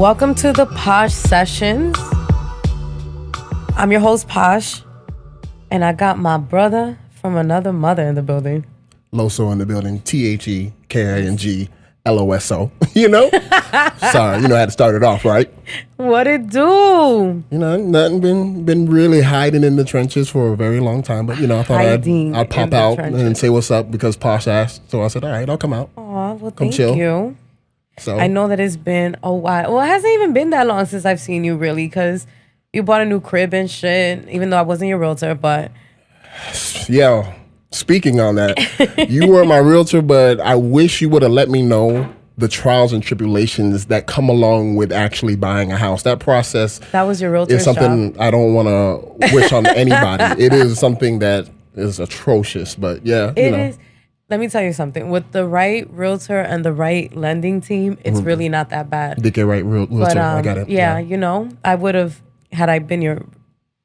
Welcome to the Posh Sessions. I'm your host, Posh, and I got my brother from another mother in the building. Loso in the building, TheKingLoso. You know? Sorry, I had to start it off, right? What it do? Nothing been really hiding in the trenches for a very long time, but I thought I'd pop out and say what's up because Posh asked. So I said, all right, I'll come out. Aw, well, come thank chill. you. So I know that it's been a while. Well, it hasn't even been that long since I've seen you, really, because you bought a new crib and shit, even though I wasn't your realtor, but... Yeah, speaking on that, you were my realtor, but I wish you would have let me know the trials and tribulations that come along with actually buying a house. That process... That was your realtor's is something job. I don't want to wish on anybody. It is something that is atrocious, but yeah, It is. Let me tell you something. With the right realtor and the right lending team, it's really not that bad. DK right realtor, But, I got it. Yeah, I would have, had I been your...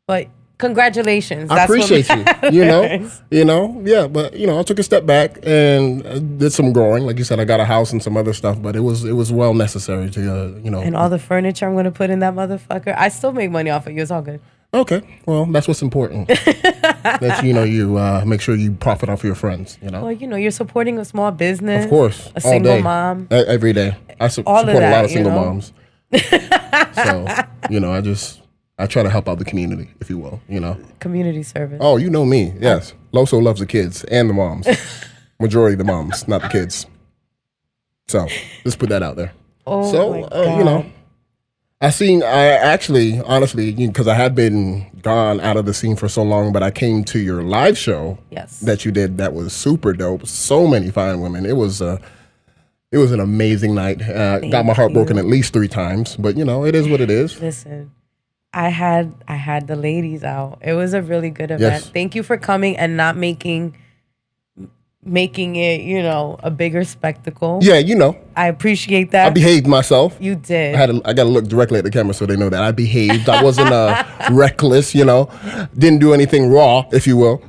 But congratulations. I appreciate you. Yeah, but I took a step back and did some growing. Like you said, I got a house and some other stuff, but it was well necessary to And all the furniture I'm going to put in that motherfucker. I still make money off of you. It's all good. Okay, well, that's what's important. That you make sure you profit off your friends. Well, you're supporting a small business. Of course, a single all day, mom. Every day. I support a lot of single moms. So I try to help out the community, if you will. Community service. Oh, you know me. Yes, Loso loves the kids and the moms. Majority of the moms, not the kids. So let's put that out there. Oh, so my God. I actually, honestly, because I had been gone out of the scene for so long, but I came to your live show that you did that was super dope. So many fine women. It was an amazing night. Got my heart broken at least 3 times, but it is what it is. Listen, I had the ladies out. It was a really good event. Yes. Thank you for coming and not making it, a bigger spectacle. Yeah, I appreciate that. I behaved myself. You did. I got to look directly at the camera so they know that I behaved. I wasn't reckless, Didn't do anything raw, if you will,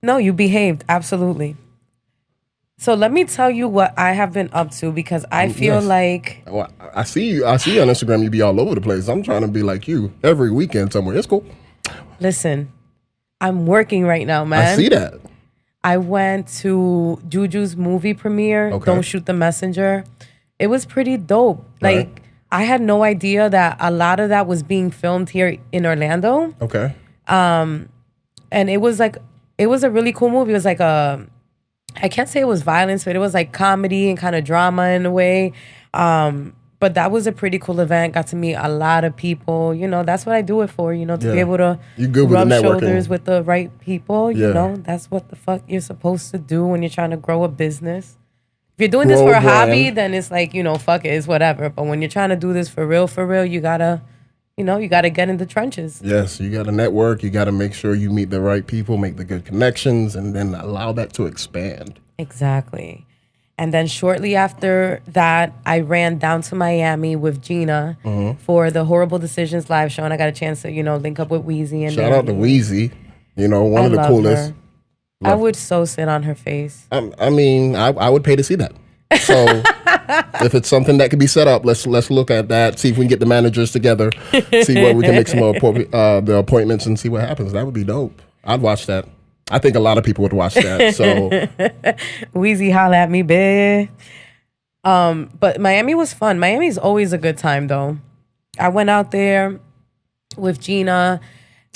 No, you behaved, absolutely. So let me tell you what I have been up to because I feel like... Well, I see you on Instagram, you be all over the place. I'm trying to be like you every weekend somewhere. It's cool. Listen, I'm working right now, man. I see that. I went to Juju's movie premiere, Don't Shoot the Messenger. It was pretty dope. Like, I had no idea that a lot of that was being filmed here in Orlando. Okay. And it was a really cool movie. It was like I can't say it was violence, but it was like comedy and kind of drama in a way. But that was a pretty cool event. Got to meet a lot of people. That's what I do it for, to be able to rub shoulders with the right people. That's what the fuck you're supposed to do when you're trying to grow a business. If you're doing this for a hobby, then it's like, fuck it, it's whatever. But when you're trying to do this for real, you gotta, you gotta get in the trenches. Yes, you gotta network. You gotta make sure you meet the right people, make the good connections, and then allow that to expand. Exactly. And then shortly after that, I ran down to Miami with Gina for the Whoreible Decisions live show. And I got a chance to, link up with Weezy. Shout out to Weezy. One of the coolest. I would so sit on her face. I would pay to see that. So if it's something that could be set up, let's look at that, see if we can get the managers together, see where we can make some the appointments and see what happens. That would be dope. I'd watch that. I think a lot of people would watch that. So Weezy, holla at me, babe. But Miami was fun. Miami's always a good time, though. I went out there with Gina.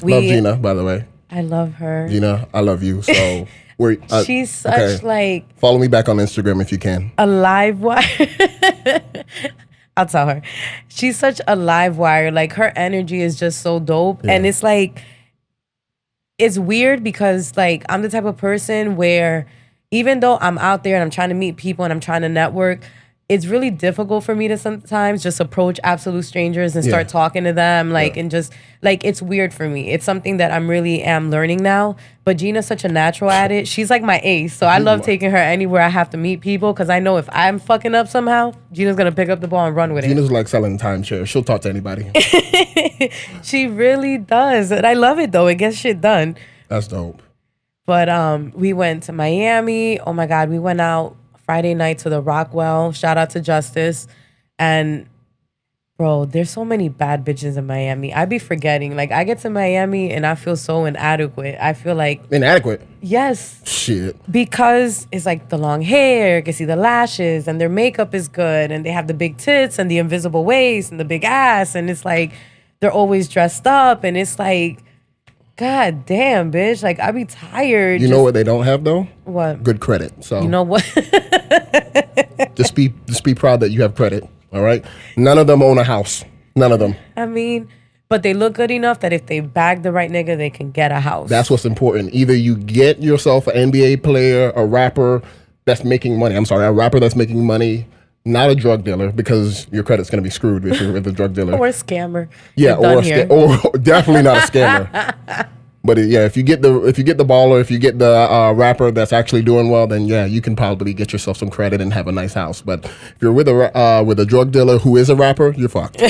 Love Gina, by the way. I love her. Gina, I love you. So she's such like... Follow me back on Instagram if you can. A live wire. I'll tell her. She's such a live wire. Like, her energy is just so dope. Yeah. And it's like... It's weird because, like, I'm the type of person where even though I'm out there and I'm trying to meet people and I'm trying to network, it's really difficult for me to sometimes just approach absolute strangers and start talking to them, and just, like, it's weird for me. It's something that I'm really am learning now. But Gina's such a natural at it. She's like my ace. So I love taking her anywhere I have to meet people because I know if I'm fucking up somehow, Gina's going to pick up the ball and run with it. Gina's like selling timeshare. She'll talk to anybody. She really does. And I love it, though. It gets shit done. That's dope. But we went to Miami. Oh, my God. We went out Friday night to the Rockwell. Shout out to Justice. And Bro, there's so many bad bitches in Miami. I be forgetting. Like, I get to Miami and I feel so inadequate. I feel like... Inadequate? Yes. Shit. Because it's like the long hair, you can see the lashes, and their makeup is good, and they have the big tits and the invisible waist and the big ass, and it's like they're always dressed up, and it's like, God damn, bitch. Like, I be tired. You know what they don't have, though? What? Good credit. So you know what? just be proud that you have credit. All right? None of them own a house. None of them. I mean, but they look good enough that if they bag the right nigga, they can get a house. That's what's important. Either you get yourself an NBA player, a rapper that's making money. I'm sorry, a rapper that's making money, not a drug dealer, because your credit's going to be screwed if you're with a drug dealer. Or a scammer. Yeah, or definitely not a scammer. But yeah, if you get the baller, if you get the rapper that's actually doing well, then yeah, you can probably get yourself some credit and have a nice house. But if you're with a drug dealer who is a rapper, you're fucked.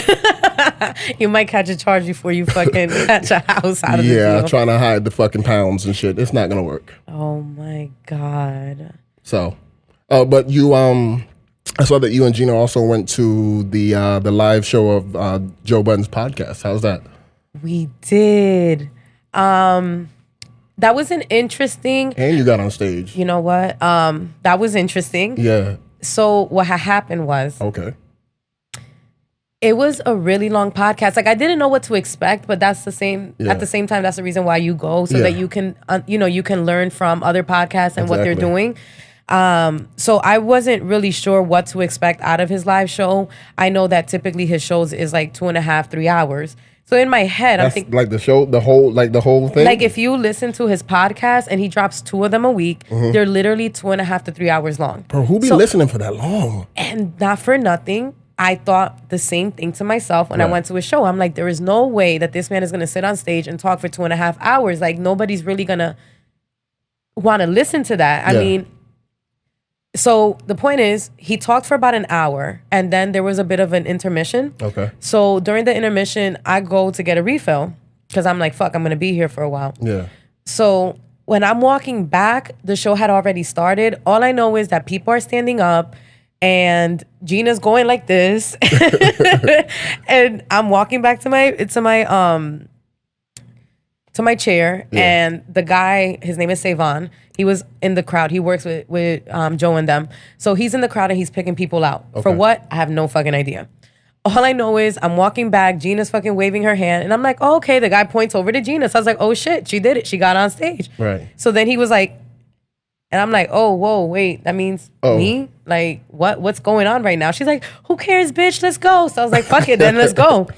You might catch a charge before you fucking catch a house out of the deal. Yeah, trying to hide the fucking pounds and shit. It's not gonna work. Oh my God. So, but you I saw that you and Gina also went to the live show of Joe Budden's podcast. How's that? We did. That was an interesting. And you got on stage. You know what? That was interesting. Yeah. So what had happened was. Okay. It was a really long podcast. Like, I didn't know what to expect, but that's the same. Yeah. At the same time, that's the reason why you go, so that you can, you can learn from other podcasts and what they're doing. So I wasn't really sure what to expect out of his live show. I know that typically his shows is like 2.5, 3 hours. So in my head, I'm thinking like the show, the whole thing. Like, if you listen to his podcast and he drops 2 of them a week, they're literally 2.5 to 3 hours long. Bro, who be listening for that long? And not for nothing, I thought the same thing to myself when I went to his show. I'm like, there is no way that this man is going to sit on stage and talk for 2.5 hours. Like, nobody's really going to want to listen to that. I mean, so the point is, he talked for about an hour, and then there was a bit of an intermission. Okay. So during the intermission, I go to get a refill because I'm like, fuck, I'm going to be here for a while. Yeah. So when I'm walking back, the show had already started. All I know is that people are standing up, and Gina's going like this, and I'm walking back to my chair, and the guy, his name is Savon. He was in the crowd. He works with Joe and them. So he's in the crowd and he's picking people out. Okay. For what? I have no fucking idea. All I know is I'm walking back. Gina's fucking waving her hand, and I'm like, oh, okay. The guy points over to Gina. So I was like, oh shit, she did it. She got on stage. Right. So then he was like. And I'm like, oh, whoa, wait, that means me? Like, what's going on right now? She's like, who cares, bitch? Let's go. So I was like, fuck it, then let's go.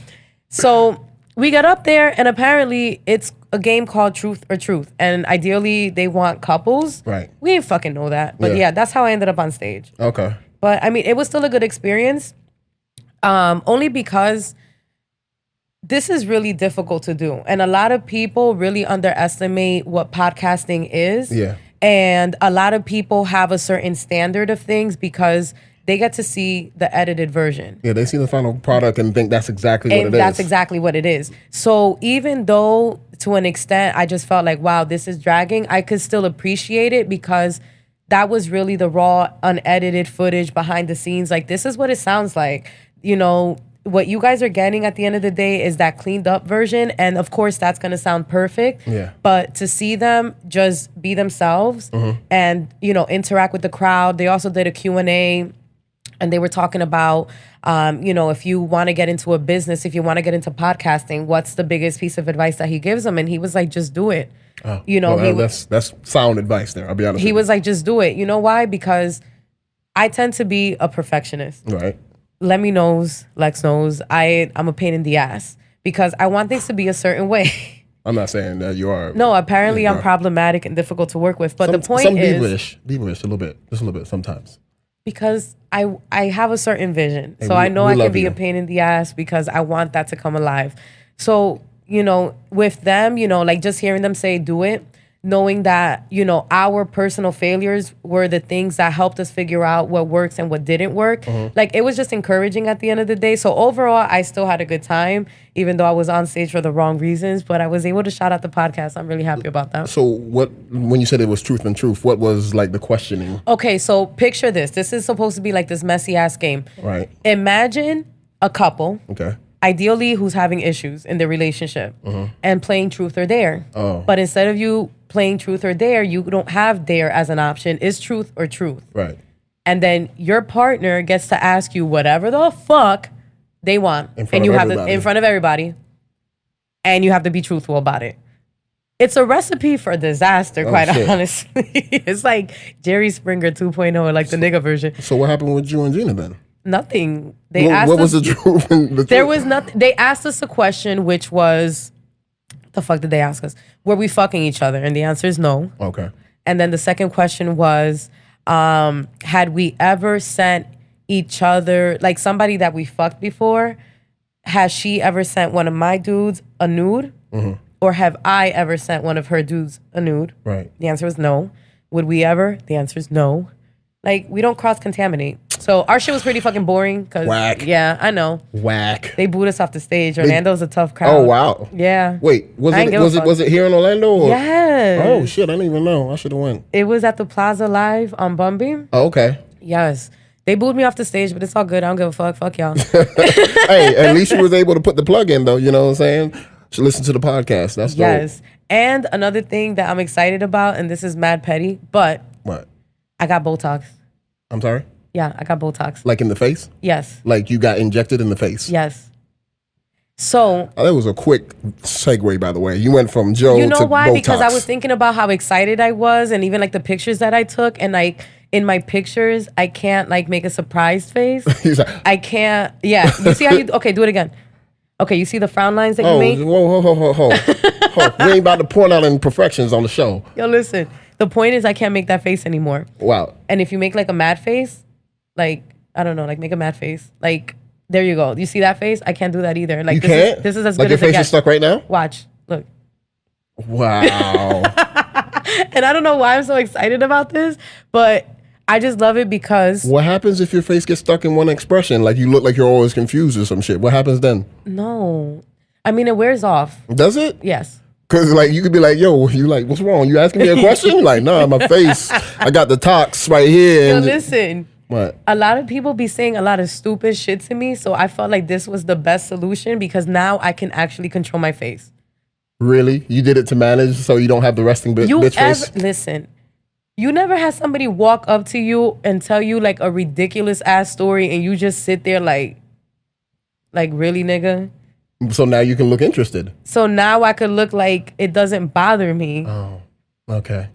So we got up there, and apparently it's a game called Truth or Truth. And ideally, they want couples. Right. We didn't fucking know that. But yeah, that's how I ended up on stage. Okay. But, I mean, it was still a good experience. Only because this is really difficult to do. And a lot of people really underestimate what podcasting is. Yeah. And a lot of people have a certain standard of things because they get to see the edited version. Yeah, they see the final product and think that's exactly what it is. That's exactly what it is. So even though to an extent I just felt like, wow, this is dragging, I could still appreciate it because that was really the raw, unedited footage behind the scenes. Like, this is what it sounds like. You know, what you guys are getting at the end of the day is that cleaned up version. And of course, that's going to sound perfect. Yeah. But to see them just be themselves and, interact with the crowd. They also did a Q&A, and they were talking about, if you want to get into a business, if you want to get into podcasting, what's the biggest piece of advice that he gives them? And he was like, just do it. That's sound advice there. I'll be honest with you. He was like, just do it. You know why? Because I tend to be a perfectionist. Right. Lemmy knows, Lex knows, I'm a pain in the ass because I want things to be a certain way. I'm not saying that you are. No, apparently I'm problematic and difficult to work with. But the point is... Devilish a little bit. Just a little bit sometimes. Because I have a certain vision. So I know I can be a pain in the ass because I want that to come alive. So, with them, like just hearing them say, do it, knowing that, our personal failures were the things that helped us figure out what works and what didn't work. Like, it was just encouraging at the end of the day. So overall, I still had a good time, even though I was on stage for the wrong reasons, but I was able to shout out the podcast. I'm really happy about that. So when you said it was truth and truth, what was like the questioning? Okay, so picture this. This is supposed to be like this messy ass game. Right. Imagine a couple. Okay. Ideally, who's having issues in their relationship and playing truth or dare. Oh. But instead of you playing truth or dare, you don't have dare as an option. It's truth or truth. Right. And then your partner gets to ask you whatever the fuck they want. And you have to, in front of everybody. And you have to be truthful about it. It's a recipe for disaster, quite honestly. It's like Jerry Springer 2.0, like the nigga version. So what happened with you and Gina then? Nothing. They asked what was the truth? There was nothing. They asked us a question, which was, the fuck did they ask us? Were we fucking each other? And the answer is no. Okay. And then the second question was, had we ever sent each other, like somebody that we fucked before, has she ever sent one of my dudes a nude? Mm-hmm. Or have I ever sent one of her dudes a nude? Right. The answer was no. Would we ever? The answer is no. Like, we don't cross-contaminate. So our shit was pretty fucking boring. Whack. Yeah, I know. Whack. They booed us off the stage. Orlando's a tough crowd. Oh, wow. Yeah. Wait, was it here in Orlando? Or? Yes. Oh, shit, I didn't even know. I should have went. It was at the Plaza Live on Bumbeam. Oh, okay. Yes. They booed me off the stage, but it's all good. I don't give a fuck. Fuck y'all. Hey, at least you was able to put the plug in, though. You know what I'm saying? Should listen to the podcast. That's yes. dope. And another thing that I'm excited about, and this is mad petty, but what? I got Botox. I'm sorry? Yeah, I got Botox. Like in the face? Yes. Like you got injected in the face? Yes. So that was a quick segue, by the way. You went from Joe to Botox. You know why? Because I was thinking about how excited I was, and even like the pictures that I took, and like in my pictures, I can't like make a surprised face. I can't. Yeah. You see how you? Okay, do it again. Okay, you see the frown lines that you made? Whoa. We ain't about to point out imperfections on the show. Yo, listen. The point is I can't make that face anymore. Wow. And if you make like a mad face, like, I don't know, like make a mad face. Like, there you go. You see that face? I can't do that either. Like, you can't? This is as like good as it gets. Like your face is stuck right now? Watch. Look. Wow. And I don't know why I'm so excited about this, but I just love it because... What happens if your face gets stuck in one expression? Like you look like you're always confused or some shit. What happens then? No. I mean, it wears off. Does it? Yes. Because like you could be like, yo, you like, what's wrong? You asking me a question? Like, nah, my face, I got the tox right here. Yo, listen. What? A lot of people be saying a lot of stupid shit to me, so I felt like this was the best solution because now I can actually control my face. Really? You did it to manage so you don't have the resting bitch face? Listen. You never had somebody walk up to you and tell you like a ridiculous ass story and you just sit there like really, nigga? So now you can look interested. So now I could look like it doesn't bother me. Oh, okay.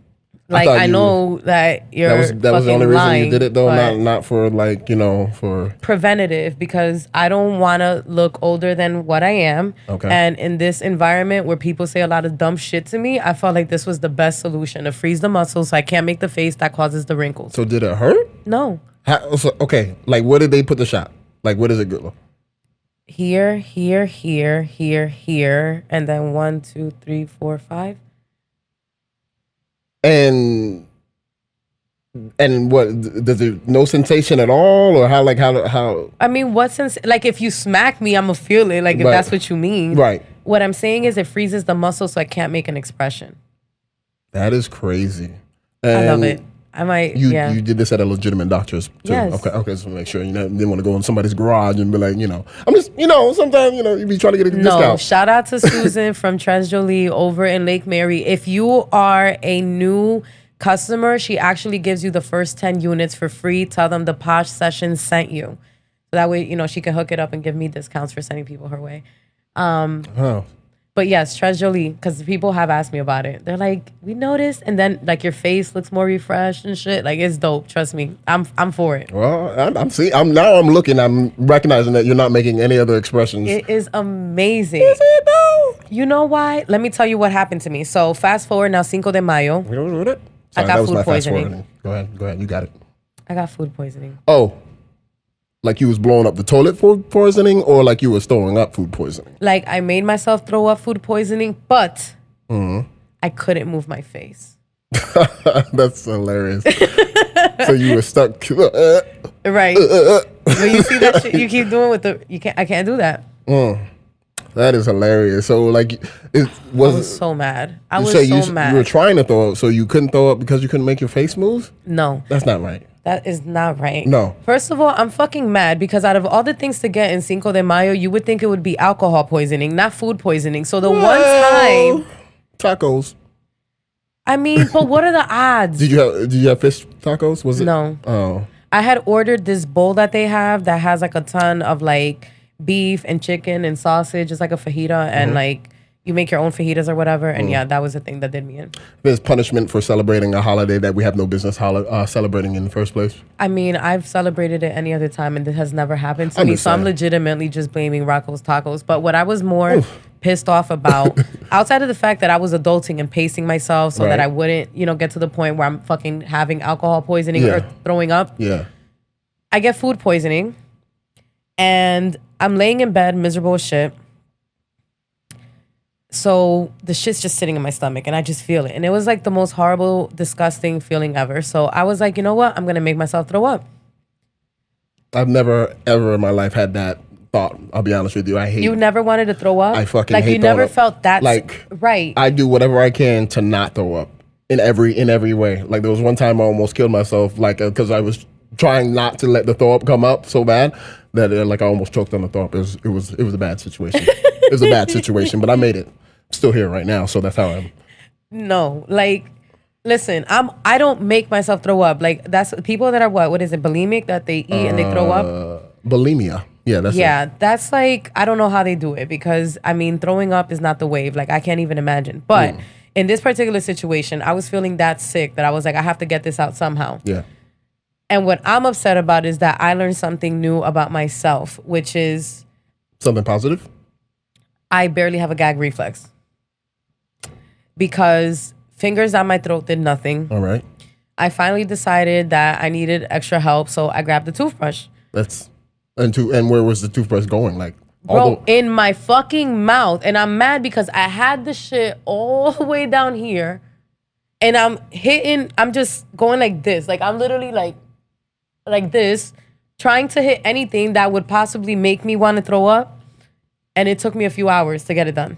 Like I know that you're that was the only lying, reason you did it though, not for like, you know, for preventative, because I don't want to look older than what I am. Okay. And in this environment where people say a lot of dumb shit to me, I felt like this was the best solution to freeze the muscles so I can't make the face that causes the wrinkles. So did it hurt? No. Okay, like where did they put the shot? Like where does it go? Here, and then 1, 2, 3, 4, 5. And what does it? No sensation at all, or how? I mean, what sense? Like if you smack me, I'ma feel it. Like if that's what you mean, right? What I'm saying is it freezes the muscle, so I can't make an expression. That is crazy. I love it. I might. You did this at a legitimate doctor's too. Yes. Okay. So make sure didn't want to go in somebody's garage and be like, I'm just, sometimes you be trying to get a discount. No, shout out to Susan from Tres Jolie over in Lake Mary. If you are a new customer, she actually gives you the first 10 units for free. Tell them the Posh session sent you, so that way she can hook it up and give me discounts for sending people her way. But yes, Tres Jolie, because people have asked me about it. They're like, we noticed, and then like your face looks more refreshed and shit. Like it's dope. Trust me, I'm for it. Well, I'm looking. I'm recognizing that you're not making any other expressions. It is amazing. Is it though? You know why? Let me tell you what happened to me. So fast forward now, Cinco de Mayo. Sorry, I got food poisoning. Go ahead. You got it. I got food poisoning. Oh. Like you was blowing up the toilet food poisoning, or like you was throwing up food poisoning? Like I made myself throw up food poisoning, but I couldn't move my face. That's hilarious. So you were stuck. Right. But you see that shit you keep doing with I can't do that. That is hilarious. So like, I was so mad. I was so mad. You were trying to throw up, so you couldn't throw up because you couldn't make your face move? No. That's not right. That is not right. No. First of all, I'm fucking mad because out of all the things to get in Cinco de Mayo, you would think it would be alcohol poisoning, not food poisoning. So the one time... Tacos. I mean, but what are the odds? Did you have fish tacos? Was it? No. Oh. I had ordered this bowl that they have that has like a ton of like beef and chicken and sausage. It's like a fajita and like you make your own fajitas or whatever. And yeah, that was the thing that did me in. There's punishment for celebrating a holiday that we have no business celebrating in the first place. I mean, I've celebrated it any other time and it has never happened to me. So I'm legitimately just blaming Rocco's Tacos. But what I was more pissed off about, outside of the fact that I was adulting and pacing myself so that I wouldn't, get to the point where I'm fucking having alcohol poisoning or throwing up. Yeah. I get food poisoning and I'm laying in bed miserable as shit. So the shit's just sitting in my stomach and I just feel it. And it was like the most horrible, disgusting feeling ever. So I was like, you know what? I'm going to make myself throw up. I've never, ever in my life had that thought. I'll be honest with you. I hate You never wanted to throw up? I fucking like hate you never up. felt that. Like, right. I do whatever I can to not throw up in every way. Like there was one time I almost killed myself like because I was trying not to let the throw up come up so bad that like I almost choked on the throw up. It was a bad situation. It was a bad situation, but I made it. I'm still here right now, so that's how I'm. No, like, listen, I don't make myself throw up. Like that's people that are what is it, bulimic, that they eat and they throw up? Bulimia. Yeah, that's it. That's like, I don't know how they do it because I mean throwing up is not the wave. Like I can't even imagine. But in this particular situation, I was feeling that sick that I was like, I have to get this out somehow. Yeah. And what I'm upset about is that I learned something new about myself, which is something positive. I barely have a gag reflex. Because fingers down my throat did nothing. All right. I finally decided that I needed extra help, so I grabbed the toothbrush. And where was the toothbrush going? Like, bro, in my fucking mouth. And I'm mad because I had the shit all the way down here. And I'm just going like this. Like I'm literally like this, trying to hit anything that would possibly make me want to throw up. And it took me a few hours to get it done.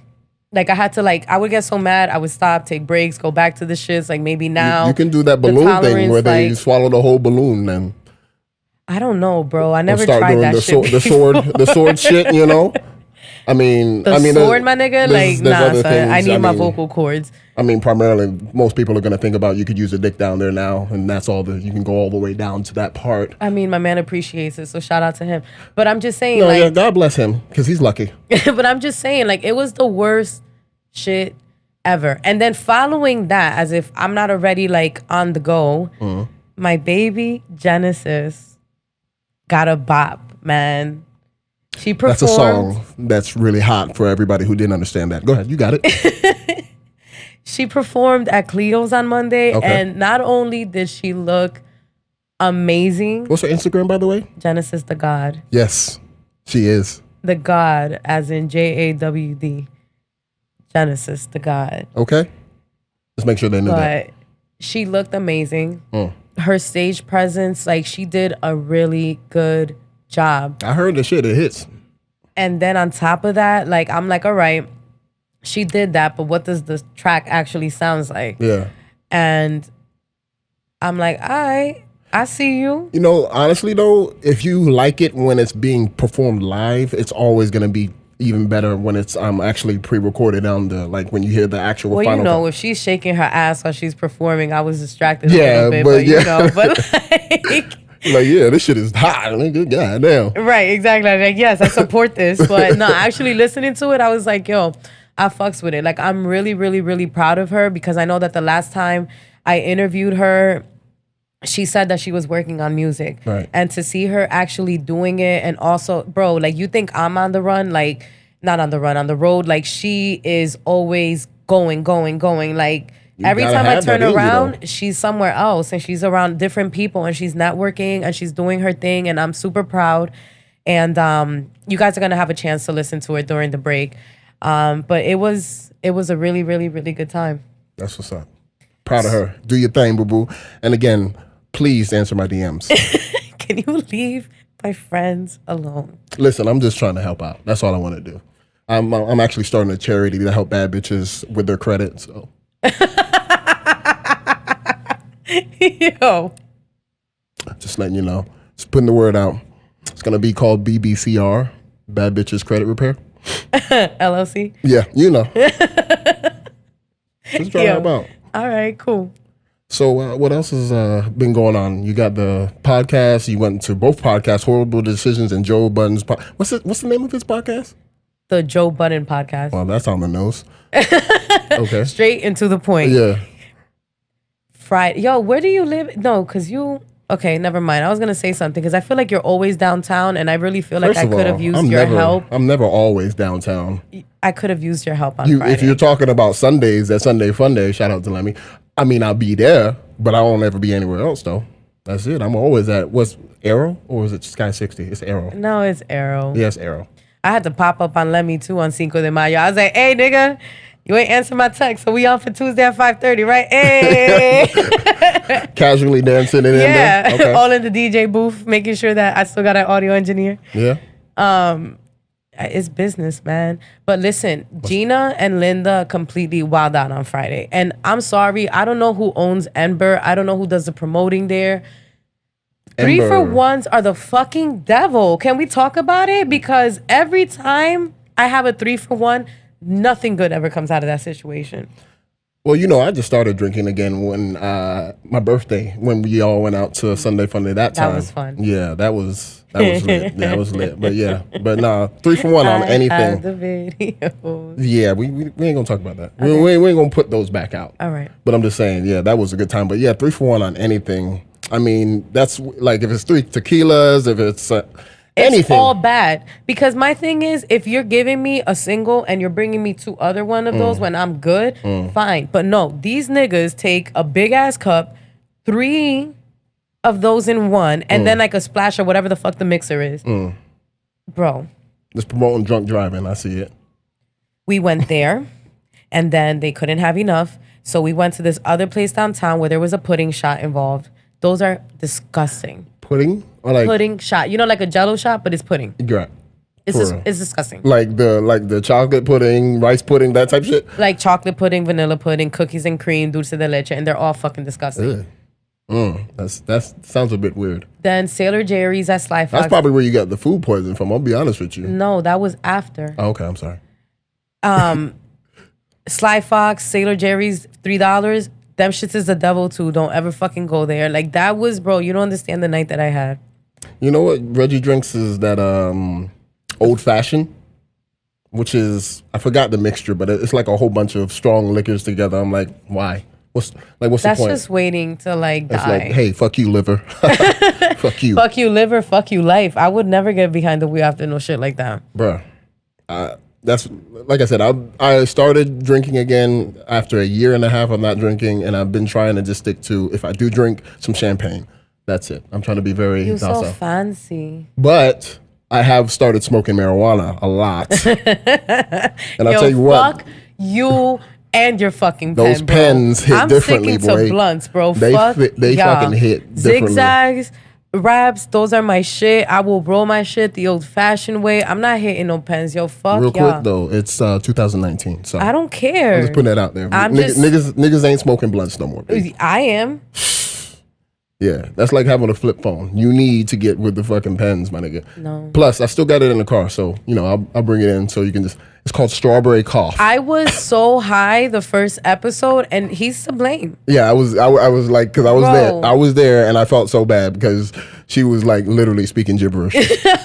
Like I had to I would get so mad, I would stop, take breaks, go back to the shits. Like maybe now. You can do that balloon thing where they swallow the whole balloon and. I don't know, bro. I never tried that shit. The sword shit, you know? I mean, sword, my nigga? There's nah, son. I need my vocal cords. I mean, primarily, most people are going to think about you could use a dick down there now, and that's all you can go all the way down to that part. I mean, my man appreciates it, so shout out to him. But I'm just saying, yeah, God bless him, because he's lucky. But I'm just saying, it was the worst shit ever. And then following that, as if I'm not already, on the go, my baby Genesis got a bop, man. She performed. That's a song that's really hot for everybody who didn't understand that. Go ahead, you got it. She performed at Cleos on Monday, and not only did she look amazing. What's her Instagram, by the way? Genesis the Gawd. Yes, she is. The Gawd, as in Jawd. Genesis the Gawd. Okay. Let's make sure they knew that. But she looked amazing. Her stage presence, she did a really good job. I heard the shit, it hits. And then on top of that, I'm like, all right, she did that, but what does the track actually sounds like? Yeah. And I'm like, all right, I see you. You know, honestly though, if you like it when it's being performed live, it's always going to be even better when it's actually pre-recorded on the, when you hear the actual final. Well, you know, if she's shaking her ass while she's performing, I was distracted a little bit, but you know, yeah, this shit is hot. God damn. Right, exactly. Yes, I support this. But no, actually listening to it, I was like, yo, I fucks with it. I'm really, really, really proud of her because I know that the last time I interviewed her, she said that she was working on music. Right. And to see her actually doing it and also, bro, you think I'm on the run? Not on the run, on the road. She is always going. Every time I turn around, she's somewhere else and she's around different people and she's networking and she's doing her thing and I'm super proud. And you guys are going to have a chance to listen to it during the break. But it was a really, really, really good time. That's what's up. Proud of her. Do your thing, boo-boo. And again, please answer my DMs. Can you leave my friends alone? Listen, I'm just trying to help out. That's all I want to do. I'm actually starting a charity to help bad bitches with their credit, so... Yo. Just letting you know. Just putting the word out. It's going to be called BBCR, Bad Bitches Credit Repair. LLC? Yeah, you know. Just trying about. All right, cool. So what else has been going on? You got the podcast. You went to both podcasts, Whoreible Decisions and Joe Budden's What's the name of his podcast? The Joe Budden Podcast. Well, that's on the nose. Okay. Straight and to the point. Yeah. Friday. Yo, where do you live? No, because you... Okay, never mind. I was going to say something because I feel like you're always downtown and I really feel like I could have used your help. I'm never always downtown. I could have used your help on Friday. If you're talking about Sundays, that Sunday Fun Day, shout out to Lemmy. I mean, I'll be there, but I won't ever be anywhere else, though. That's it. I'm always at, what's Arrow or is it Sky 60? It's Arrow. No, it's Arrow. Yes, Arrow. I had to pop up on Lemmy, too, on Cinco de Mayo. I was like, hey, nigga, you ain't answering my text, so we on for Tuesday at 5:30, right? Hey! Casually dancing in there? Okay. All in the DJ booth, making sure that I still got an audio engineer. Yeah. It's business, man. But listen, Gina and Linda completely wild out on Friday. And I'm sorry, I don't know who owns Ember. I don't know who does the promoting there. 3-for-1s are the fucking devil. Can we talk about it? Because every time I have a 3-for-1, nothing good ever comes out of that situation. Well, you know, I just started drinking again when my birthday, when we all went out to Sunday Fun Day that time. That was fun. Yeah, that was lit. Yeah, that was lit. But yeah, but nah, 3-for-1 on anything. The videos. Yeah, we ain't gonna talk about that. Okay. We ain't gonna put those back out. All right. But I'm just saying, yeah, that was a good time. But yeah, 3-for-1 on anything. I mean, that's like if it's 3 tequilas, if it's anything. It's all bad. Because my thing is, if you're giving me a single and you're bringing me 2 other one of those when I'm good, fine. But no, these niggas take a big ass cup, 3 of those in one, and then like a splash or whatever the fuck the mixer is. Bro. It's promoting drunk driving. I see it. We went there, and then they couldn't have enough. So we went to this other place downtown where there was a pudding shot involved. Those are disgusting. Pudding? Or like pudding shot. You know, like a Jell-O shot, but it's pudding. Right. It's disgusting. Like the chocolate pudding, rice pudding, that type of shit? Like chocolate pudding, vanilla pudding, cookies and cream, dulce de leche, and they're all fucking disgusting. That sounds a bit weird. Then Sailor Jerry's at Sly Fox. That's probably where you got the food poison from, I'll be honest with you. No, that was after. Oh, okay, I'm sorry. Sly Fox, Sailor Jerry's, $3. Them shits is the devil too. Don't ever fucking go there. Like that was, bro, you don't understand the night that I had. You know what Reggie drinks is that old fashioned, which is, I forgot the mixture, but it's like a whole bunch of strong liquors together. I'm like, why? What's the point? That's just waiting to like die. It's like, hey, fuck you, liver. Fuck you. Fuck you, liver. Fuck you, life. I would never get behind the wheel after no shit like that. Bruh. That's, like I said, I started drinking again after 1.5 years of not drinking, and I've been trying to just stick to, if I do drink, some champagne. That's it. I'm trying to be very You're docile. so fancy. But I have started smoking marijuana a lot. And I'll tell you what. Fuck you and your fucking pen, those pens hit differently, boy. I'm sticking to blunts, bro. They fucking hit differently. Zigzags, raps, those are my shit. I will roll my shit the old-fashioned way. I'm not hitting no pens, yo. Fuck real y'all. quick though, it's 2019, so I don't care. I'm just putting that out there. Niggas ain't smoking blunts no more, baby. I am. Yeah, that's like having a flip phone. You need to get with the fucking pens, my nigga. No. Plus, I still got it in the car, so you know I'll bring it in so you can just. It's called Strawberry Cough. I was so high the first episode, and he's to blame. Yeah, I was like, because I was there. I was there, and I felt so bad because she was like literally speaking gibberish.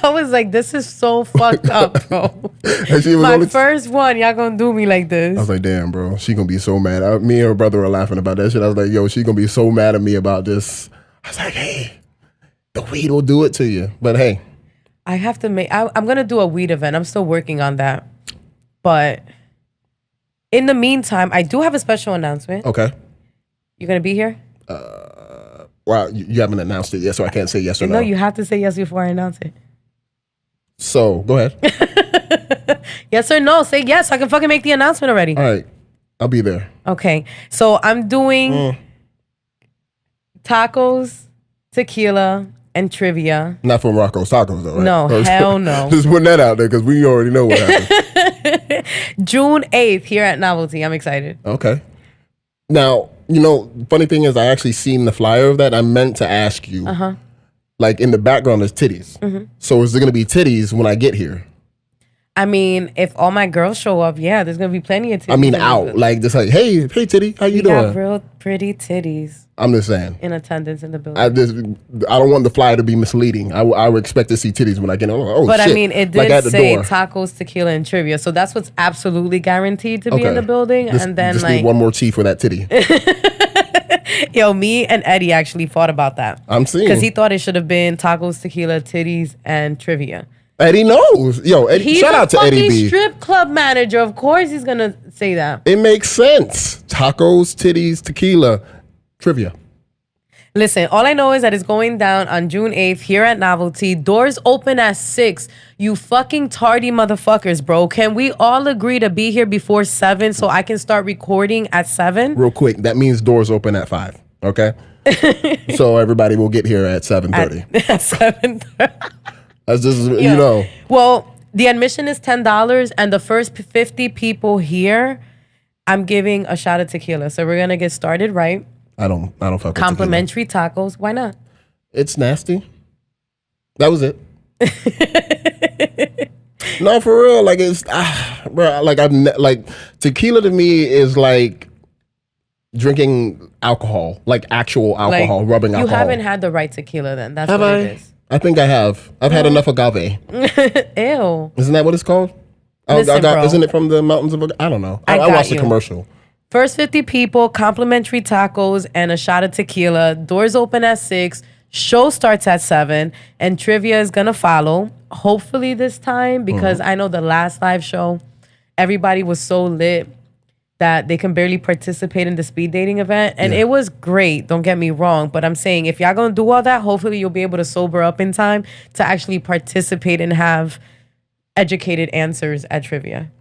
I was like, this is so fucked up, bro. My first one, y'all gonna do me like this. I was like, damn, bro, she gonna be so mad. Me and her brother were laughing about that shit. I was like, yo, she gonna be so mad at me about this. I was like, hey, the weed will do it to you. But hey. I have to I'm going to do a weed event. I'm still working on that. But in the meantime, I do have a special announcement. Okay. You going to be here? Well, you haven't announced it yet, so I can't say yes or no. No, you have to say yes before I announce it. So, go ahead. Yes or no? Say yes so I can fucking make the announcement already. All right. I'll be there. Okay. So, I'm doing tacos, tequila, and trivia. Not from Rocco's Tacos, though, right? No, hell no. Just putting that out there because we already know what happened. June 8th here at Novelty. I'm excited. Okay. Now, you know, funny thing is I actually seen the flyer of that. I meant to ask you Like in the background, there's titties. Mm-hmm. So is there going to be titties when I get here? I mean, if all my girls show up, yeah, there's going to be plenty of titties. I mean, out. Like, just like, hey, titty, how you doing? Got real pretty titties. I'm just saying. In attendance in the building. I don't want the flyer to be misleading. I would expect to see titties when I get in. Oh, but shit. I mean, it did say tacos, tequila, and trivia. So that's what's absolutely guaranteed to be in the building. And then, just like, need one more T for that titty. Yo, me and Eddie actually fought about that. I'm seeing. Because he thought it should have been tacos, tequila, titties, and trivia. Eddie knows. Yo, Eddie, shout out to Eddie B. He's a strip club manager. Of course he's going to say that. It makes sense. Tacos, titties, tequila, trivia. Listen, all I know is that it's going down on June 8th here at Novelty. Doors open at 6. You fucking tardy motherfuckers, bro. Can we all agree to be here before 7 so I can start recording at 7? Real quick, that means doors open at 5, okay? So everybody will get here at 7:30. At 7:30. That's just, you know. Well, the admission is $10, and the first 50 people here, I'm giving a shot of tequila. So we're going to get started right. I don't fuck with complimentary tacos. Why not? It's nasty. That was it. No, for real. Like it's, bro. Like tequila to me is like drinking alcohol, like actual alcohol, like, rubbing alcohol. You haven't had the right tequila, then. That's what it is. I think I have. I've had enough agave. Ew. Isn't that what it's called? Listen, isn't it from the mountains of? I don't know. I watched the commercial. First 50 people, complimentary tacos, and a shot of tequila. Doors open at 6. Show starts at 7. And trivia is going to follow. Hopefully this time, because I know the last live show, everybody was so lit that they can barely participate in the speed dating event. And it was great, don't get me wrong. But I'm saying, if y'all going to do all that, hopefully you'll be able to sober up in time to actually participate and have educated answers at trivia.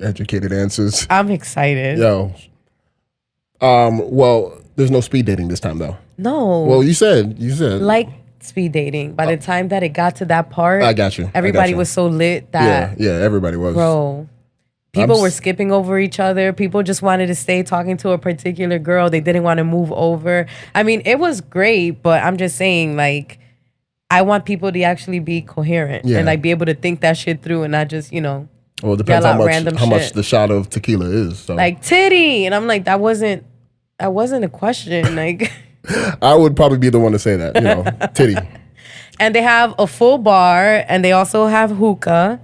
Educated answers. I'm excited. Yo. Well, there's no speed dating this time though. No. Well, you said like speed dating. By the time that it got to that part, I got you. Everybody was so lit that everybody was. Bro. People were skipping over each other. People just wanted to stay talking to a particular girl. They didn't want to move over. I mean, it was great, but I'm just saying, like, I want people to actually be coherent and like be able to think that shit through and not just, you know. Well, it depends how much the shot of tequila is. So. Like titty, and I'm like, that wasn't a question. Like, I would probably be the one to say that, you know, titty. And they have a full bar, and they also have hookah.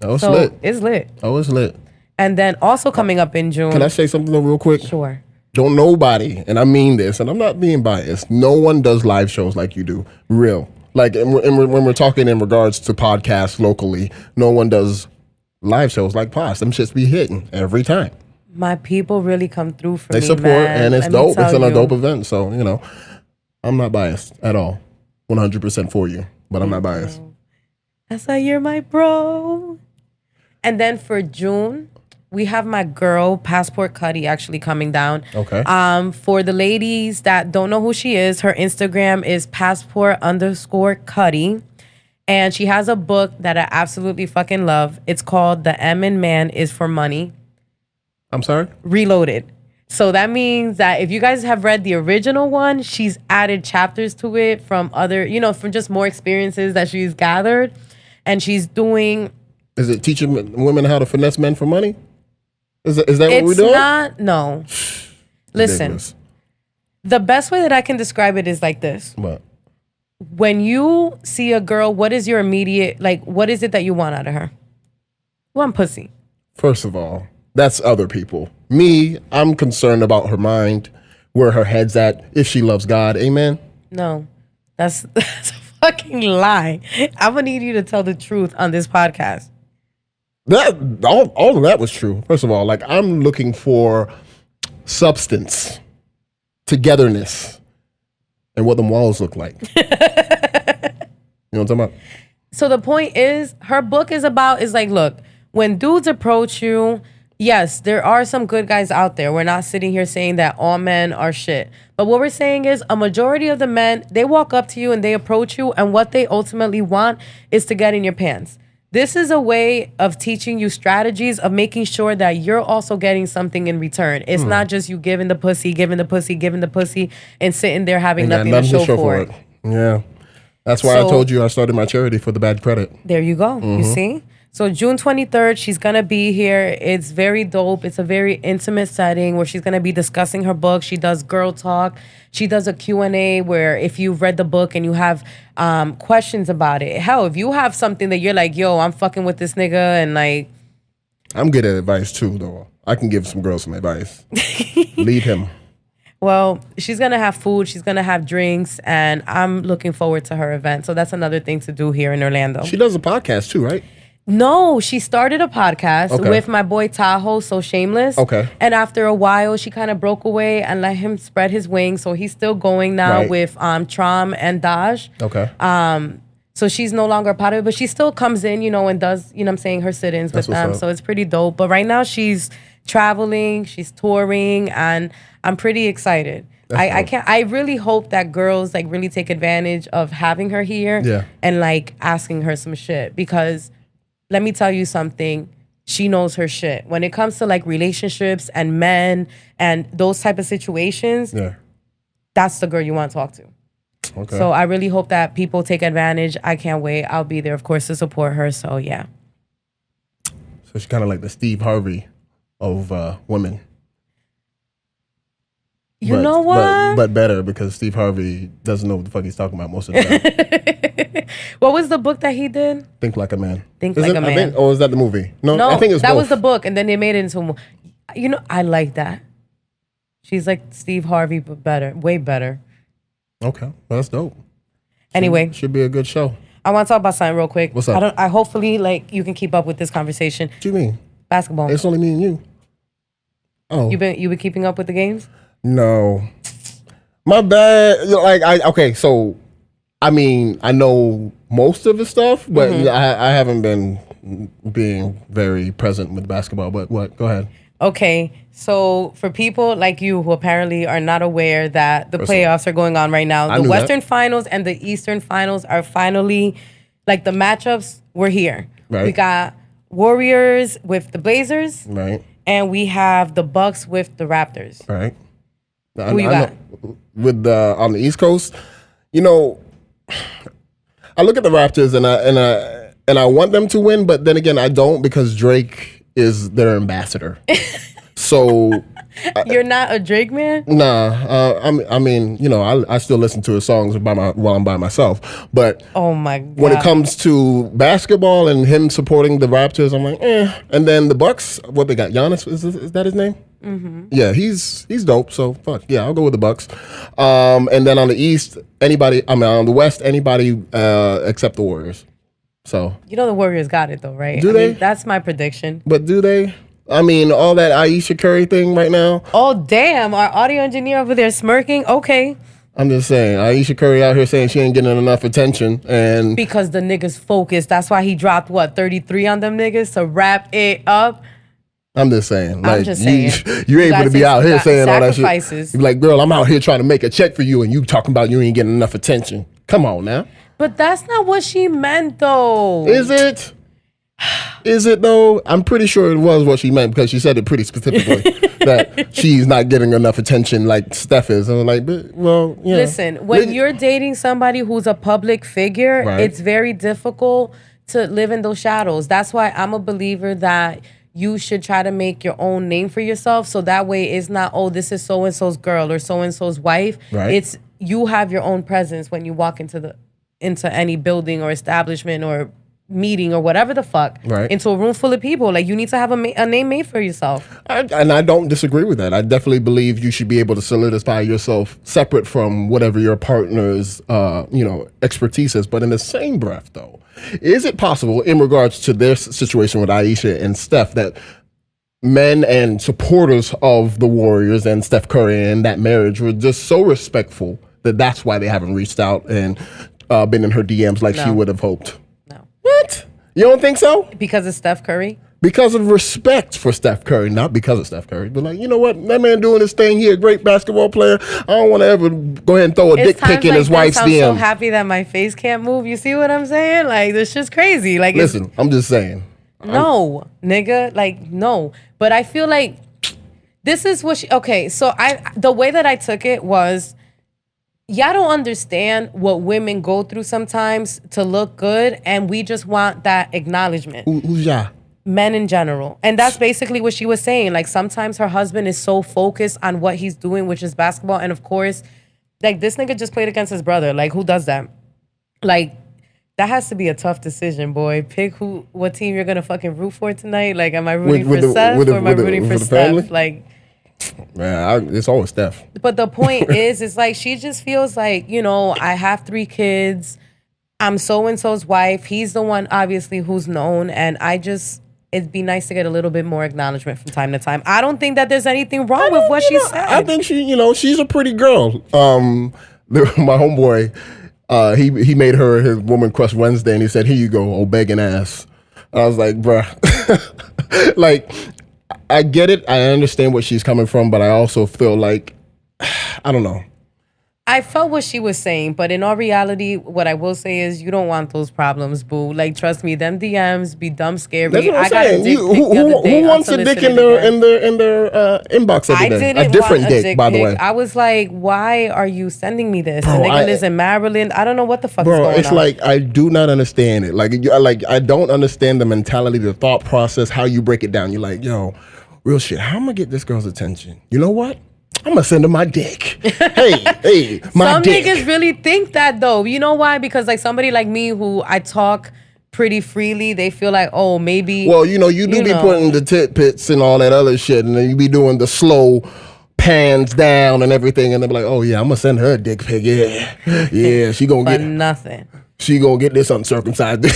Oh, it's lit. It's lit. Oh, it's lit. And then also coming up in June. Can I say something though, real quick? Sure. Don't nobody, and I mean this, and I'm not being biased. No one does live shows like you do. Real. Like, and when we're talking in regards to podcasts locally, no one does live shows like Posh. Them shits be hitting every time. My people really come through for me, They support, man. and it's dope. It's a dope event. So, you know, I'm not biased at all. 100% for you, but I'm not biased. That's why you're my bro. And then for June, we have my girl, Passport Cuddy, actually coming down. Okay. For the ladies that don't know who she is, her Instagram is passport_Cuddy. And she has a book that I absolutely fucking love. It's called The M in Man is for Money. I'm sorry? Reloaded. So that means that if you guys have read the original one, she's added chapters to it from other, you know, from just more experiences that she's gathered. And she's doing... Is it teaching women how to finesse men for money? Is that what we're doing? It's not, no. Listen, the best way that I can describe it is like this. What? When you see a girl, what is your immediate, like, what is it that you want out of her? You want pussy. First of all, that's other people. Me, I'm concerned about her mind, where her head's at, if she loves God. Amen? No, that's a fucking lie. I'm going to need you to tell the truth on this podcast. That all of that was true. First of all, like, I'm looking for substance, togetherness, and what them walls look like. You know what I'm talking about? So the point is, her book is like, look, when dudes approach you, yes, there are some good guys out there. We're not sitting here saying that all men are shit. But what we're saying is a majority of the men, they walk up to you and they approach you, and what they ultimately want is to get in your pants. This is a way of teaching you strategies of making sure that you're also getting something in return. It's not just you giving the pussy, and sitting there having nothing to show for it. Yeah. That's why I told you I started my charity for the bad credit. There you go. You see? So June 23rd, she's going to be here. It's very dope. It's a very intimate setting where she's going to be discussing her book. She does girl talk. She does a Q&A where if you've read the book and you have questions about it. Hell, if you have something that you're like, yo, I'm fucking with this nigga and like... I'm good at advice too, though. I can give some girls some advice. Lead him. Well, she's going to have food. She's going to have drinks. And I'm looking forward to her event. So that's another thing to do here in Orlando. She does a podcast too, right? No, she started a podcast with my boy Tahoe, So Shameless. Okay. And after a while, she kind of broke away and let him spread his wings. So he's still going now with Trom and Daj. Okay. So she's no longer a part of it, but she still comes in, you know, and does, you know what I'm saying, her sit-ins with them. So it's pretty dope. But right now she's traveling, she's touring, and I'm pretty excited. I really hope that girls like really take advantage of having her here and like asking her some shit, because let me tell you something. She knows her shit. When it comes to like relationships and men and those type of situations, that's the girl you want to talk to. Okay. So I really hope that people take advantage. I can't wait. I'll be there, of course, to support her. So yeah. So she's kind of like the Steve Harvey of women. You know what? But better, because Steve Harvey doesn't know what the fuck he's talking about most of the time. What was the book that he did? Think Like a Man. Think Like a Man. Or is that the movie? No, I think it's that both. was the book, and then they made it into a movie. You know, I like that. She's like Steve Harvey, but better, way better. Okay, well, that's dope. Anyway, should be a good show. I want to talk about something real quick. What's up? I hopefully like you can keep up with this conversation. What do you mean? Basketball. It's only me and you. Oh, you been keeping up with the games? No, my bad. So I mean, I know most of the stuff, but I haven't been being very present with basketball. But what? Go ahead. Okay, so for people like you who apparently are not aware that the playoffs are going on right now, the Western Finals and the Eastern Finals are finally, like the matchups were here. Right. We got Warriors with the Blazers. Right. And we have the Bucks with the Raptors. Right. Who you got? With on the East Coast, you know, I look at the Raptors and I want them to win, but then again, I don't, because Drake is their ambassador. So you're not a Drake man? Nah. I mean, you know, I still listen to his songs while I'm by myself. But oh my God, when it comes to basketball and him supporting the Raptors, I'm like, eh. And then the Bucks, what they got? Giannis, is that his name? Mm-hmm. Yeah, he's dope. So fuck yeah, I'll go with the Bucks. And then on the East, on the West, anybody except the Warriors. So you know the Warriors got it though, right? Do they? Mean, that's my prediction. But do they? I mean, all that Aisha Curry thing right now. Oh damn! Our audio engineer over there smirking. Okay. I'm just saying, Aisha Curry out here saying she ain't getting enough attention, and because the niggas focused. That's why he dropped 33 on them niggas to wrap it up. I'm just saying, like, I'm just saying. You able to be out here saying all that shit. You're like, girl, I'm out here trying to make a check for you, and you talking about you ain't getting enough attention. Come on now. But that's not what she meant, though. Is it? Is it though? I'm pretty sure it was what she meant, because she said it pretty specifically that she's not getting enough attention like Steph is. And I'm like, well, yeah. Listen, when you're dating somebody who's a public figure, it's very difficult to live in those shadows. That's why I'm a believer that you should try to make your own name for yourself. So that way it's not, oh, this is so-and-so's girl or so-and-so's wife. Right. It's you have your own presence when you walk into any building or establishment or meeting or whatever the fuck, into a room full of people. Like, you need to have a name made for yourself. And I don't disagree with that. I definitely believe you should be able to solidify yourself separate from whatever your partner's expertise is. But in the same breath, though, is it possible, in regards to their situation with Aisha and Steph, that men and supporters of the Warriors and Steph Curry and that marriage were just so respectful that that's why they haven't reached out and been in her DMs like she would have hoped? What? You don't think so? Because of Steph Curry? Because of respect for Steph Curry, not because of Steph Curry. But like, you know what? That man doing his thing. He a great basketball player. I don't want to ever go ahead and throw a dick pic in his wife's DM. I'm so happy that my face can't move. You see what I'm saying? Like, this shit's crazy. Like, listen, I'm just saying. No, nigga. Like, no. But I feel like this is what the way that I took it was, y'all don't understand what women go through sometimes to look good, and we just want that acknowledgement. Who's y'all? Men in general. And that's basically what she was saying. Like, sometimes her husband is so focused on what he's doing, which is basketball. And of course, like, this nigga just played against his brother. Like, who does that? Like, that has to be a tough decision, boy. Pick what team you're gonna fucking root for tonight. Like, am I rooting for Seth or am I rooting for Steph? Like, man, it's always Steph. But the point is, it's like she just feels like, you know, I have 3 kids. I'm so-and-so's wife. He's the one, obviously, who's known. And it'd be nice to get a little bit more acknowledgement from time to time. I don't think that there's anything wrong with what she said. I think she's a pretty girl. My homeboy, he made her his Woman Crush Wednesday, and he said, "Here you go, old begging ass." I was like, bruh. Like, I get it. I understand where she's coming from, but I also feel like, I don't know. I felt what she was saying, but in all reality, what I will say is you don't want those problems, boo. Like, trust me, them DMs be dumb scary. That's what I'm saying. Who wants a dick in their inbox every day? A different dick, by the way. I was like, why are you sending me this? Bro, the nigga lives in Maryland. I don't know what the fuck is going on. It's like, I do not understand it. Like, I don't understand the mentality, the thought process, how you break it down. You're like, yo, real shit, how am I gonna get this girl's attention? You know what? I'm gonna send her my dick. Hey, my dick. Some niggas really think that though. You know why? Because like somebody like me who I talk pretty freely, they feel like, oh, maybe. Well, you do be putting the tit pits and all that other shit, and then you be doing the slow pans down and everything, and they be like, oh yeah, I'm gonna send her a dick pic. Yeah, she gonna get nothing. She gonna get this uncircumcised. I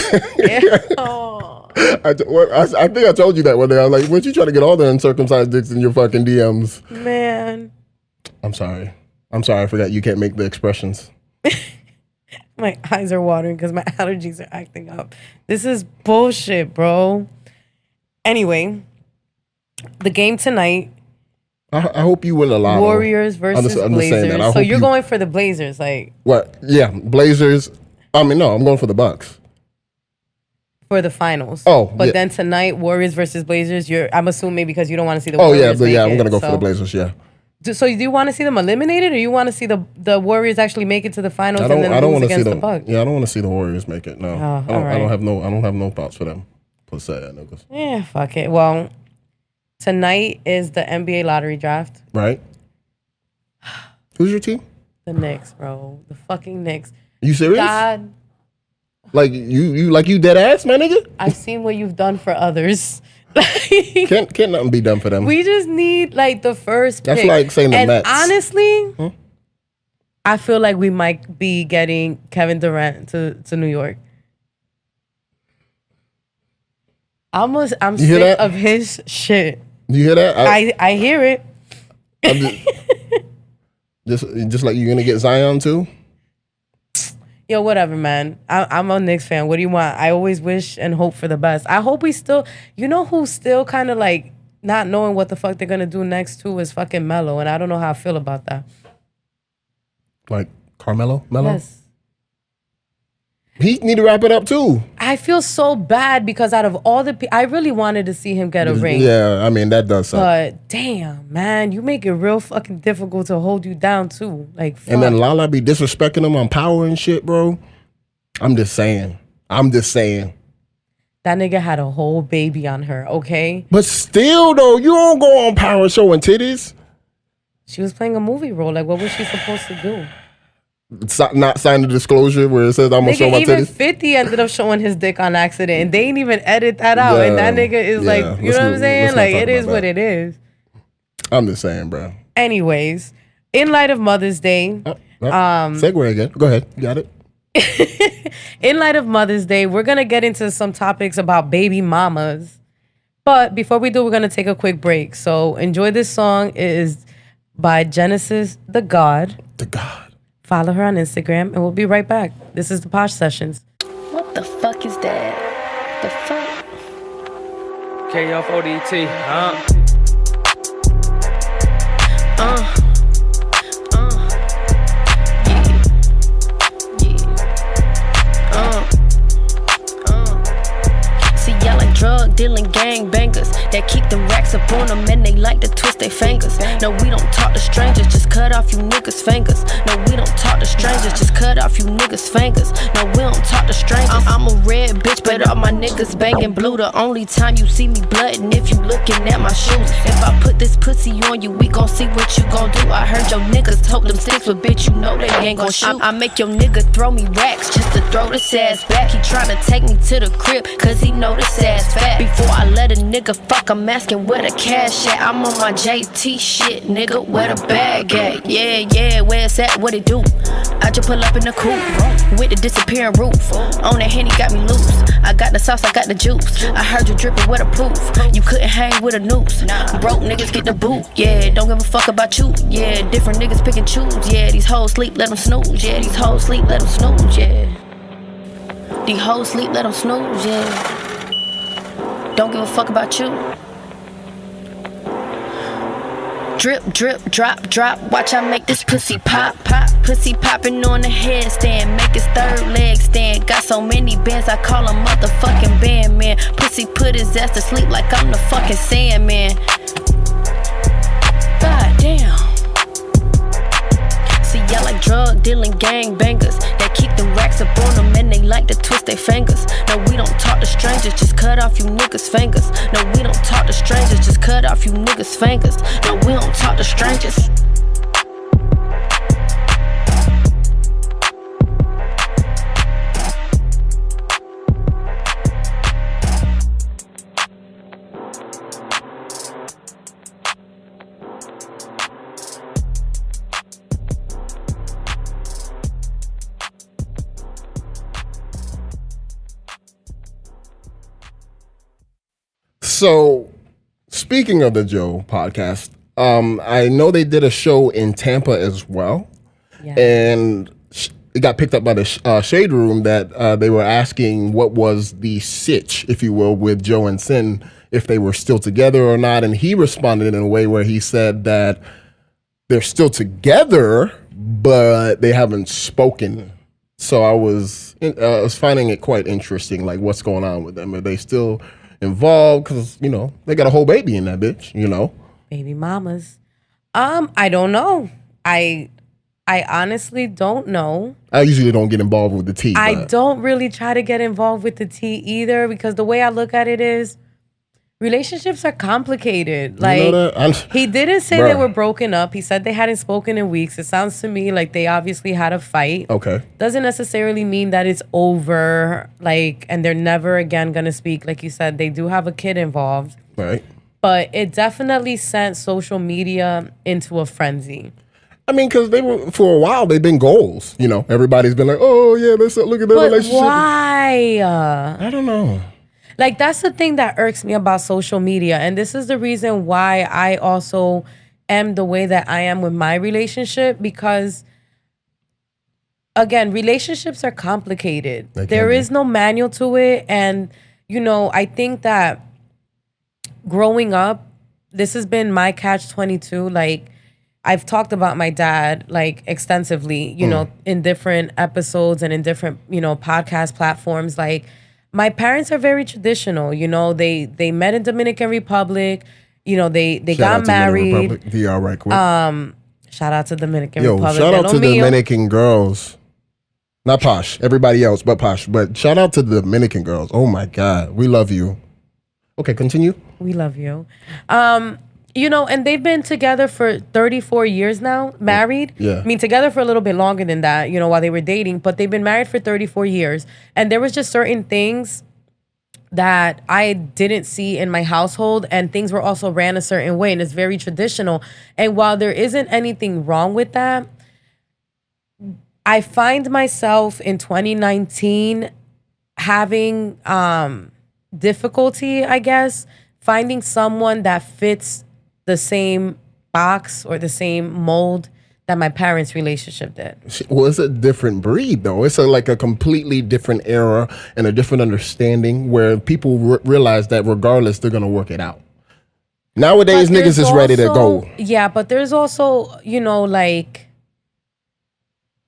think I told you that one day. I was like, "Weren't you trying to get all the uncircumcised dicks in your fucking DMs?" Man. I'm sorry. I forgot you can't make the expressions. My eyes are watering because my allergies are acting up. This is bullshit, bro. Anyway, the game tonight. I hope you win a lot. Warriors versus Blazers. So you're going for the Blazers, like what? Yeah, Blazers. I mean, no, I'm going for the Bucks. For the finals. Oh, but then tonight, Warriors versus Blazers. I'm assuming because you don't want to see the Warriors. I'm gonna go for the Blazers. Yeah. So do you want to see them eliminated, or you want to see the Warriors actually make it to the finals and then lose against the Bucks? Yeah, I don't want to see the Warriors make it. No, I don't have no thoughts for them. Per se, yeah, fuck it. Well, tonight is the NBA lottery draft. Right. Who's your team? The Knicks, bro. The fucking Knicks. You serious? God. Like you dead ass, my nigga? I've seen what you've done for others. Can't nothing be done for them. We just need like the first pick. That's like saying the Mets. Honestly, I feel like we might be getting Kevin Durant to New York. I'm sick of his shit. You hear that? I hear it. Just like you're gonna get Zion too? Yo, whatever, man. I'm a Knicks fan. What do you want? I always wish and hope for the best. I hope we still, who's still kind of like not knowing what the fuck they're going to do next too is fucking Melo. And I don't know how I feel about that. Like Carmelo? Melo? Yes. He need to wrap it up too. I feel so bad because out of all the I really wanted to see him get a ring. Yeah, I mean, that does suck. But damn, man, you make it real fucking difficult to hold you down too. Like, fuck. And then Lala be disrespecting him on Power and shit, bro. I'm just saying. That nigga had a whole baby on her, okay? But still, though, you don't go on Power showing titties. She was playing a movie role. Like, what was she supposed to do? Not sign the disclosure where it says I'm gonna show my titties. Even 50 ended up showing his dick on accident, and they didn't even edit that out. And that nigga is like, you know what I'm saying? Like, it is what it is. I'm just saying, bro. Anyways, in light of Mother's Day, segue again. Go ahead, you got it. In light of Mother's Day, we're gonna get into some topics about baby mamas. But before we do, we're gonna take a quick break. So enjoy this song. It is by Genesis the Gawd. The God. Follow her on Instagram, and we'll be right back. This is the Posh Sessions. What the fuck is that? The fuck? KF-ODT, See, y'all like drug dealing gangbangers that keep the racks up on them and they like to twist their fingers. No, we don't talk to strangers, just cut off you niggas' fingers. No, we don't talk to strangers, just cut off you niggas' fingers. No, we don't talk to strangers. I'm a red bitch, but all my niggas banging blue. The only time you see me bloodin' if you looking at my shoes. If I put this pussy on you, we gon' see what you gon' do. I heard your niggas told them sticks, but bitch, you know they ain't gon' shoot. I make your nigga throw me racks just to throw this ass back. He tryna take me to the crib, cause he know this ass fat. Before I let a nigga fuck, I'm asking where the cash at. I'm on my JT shit, nigga, where the bag at? Yeah, where it's at, what it do? I just pull up in the coupe with the disappearing roof. On that Henny got me loose. I got the sauce, I got the juice. I heard you drippin' with a proof. You couldn't hang with a noose. Broke niggas get the boot. Yeah, don't give a fuck about you. Yeah, different niggas pick and choose. Yeah, these hoes sleep, let them snooze. Yeah, these hoes sleep, let them snooze. Yeah, these hoes sleep, let them snooze. Yeah, don't give a fuck about you. Drip, drip, drop, drop. Watch I make this pussy pop, pop. Pussy popping on the headstand. Make his third leg stand. Got so many bands, I call him motherfucking bandman. Pussy put his ass to sleep like I'm the fucking Sandman. God damn. See, y'all like drug dealing gangbangers that keep the racks up on them and they like to twist their fingers. No, we don't talk to strangers, just cut off you niggas' fingers. No, we don't talk to strangers, just cut off you niggas' fingers. No, we don't talk to strangers. So, speaking of the Joe podcast, I know they did a show in Tampa as well, and it got picked up by the Shade Room that they were asking what was the sitch, if you will, with Joe and Sin, if they were still together or not, and he responded in a way where he said that they're still together, but they haven't spoken. So I was finding it quite interesting, like what's going on with them. Are they still involved? Because, you know, they got a whole baby in that bitch, you know. Baby mamas. I don't know. I honestly don't know. I usually don't get involved with the tea. I don't really try to get involved with the tea either, because the way I look at it is relationships are complicated. Like, you know that? He didn't say they were broken up. He said they hadn't spoken in weeks. It sounds to me like they obviously had a fight. Okay. Doesn't necessarily mean that it's over, like, and they're never again gonna speak. Like you said, they do have a kid involved. Right. But it definitely sent social media into a frenzy. I mean, because they were, for a while, they've been goals. You know, everybody's been like, oh, yeah, let's look at their relationship. Why? I don't know. Like, that's the thing that irks me about social media. And this is the reason why I also am the way that I am with my relationship. Because, again, relationships are complicated. There is no manual to it. And, you know, I think that growing up, this has been my catch-22. Like, I've talked about my dad, like, extensively, you know, in different episodes and in different, you know, podcast platforms. Like, my parents are very traditional. You know, they met in Dominican Republic. You know, they got married. DR right quick. Shout out to Dominican Republic. Shout out to the Dominican girls. Not Posh. Everybody else but Posh. But shout out to the Dominican girls. Oh my God. We love you. Okay, continue. We love you. You know, and they've been together for 34 years now, married. Yeah. I mean, together for a little bit longer than that, you know, while they were dating, but they've been married for 34 years. And there was just certain things that I didn't see in my household, and things were also ran a certain way, and it's very traditional. And while there isn't anything wrong with that, I find myself in 2019 having difficulty, I guess, finding someone that fits the same box or the same mold that my parents' relationship did. Well, it's a different breed, though. It's like a completely different era and a different understanding where people realize that regardless, they're going to work it out. Nowadays, niggas is ready to go. Yeah, but there's also, you know, like,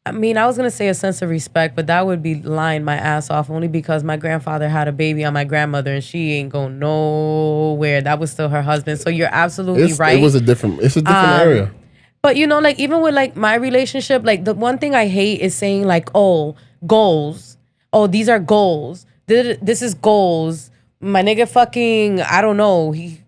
I mean, I was going to say a sense of respect, but that would be lying my ass off only because my grandfather had a baby on my grandmother and she ain't going nowhere. That was still her husband. So you're absolutely right. It's a different area. But, you know, like, even with, like, my relationship, like, the one thing I hate is saying, like, oh, goals. Oh, these are goals. This is goals. My nigga fucking, I don't know, he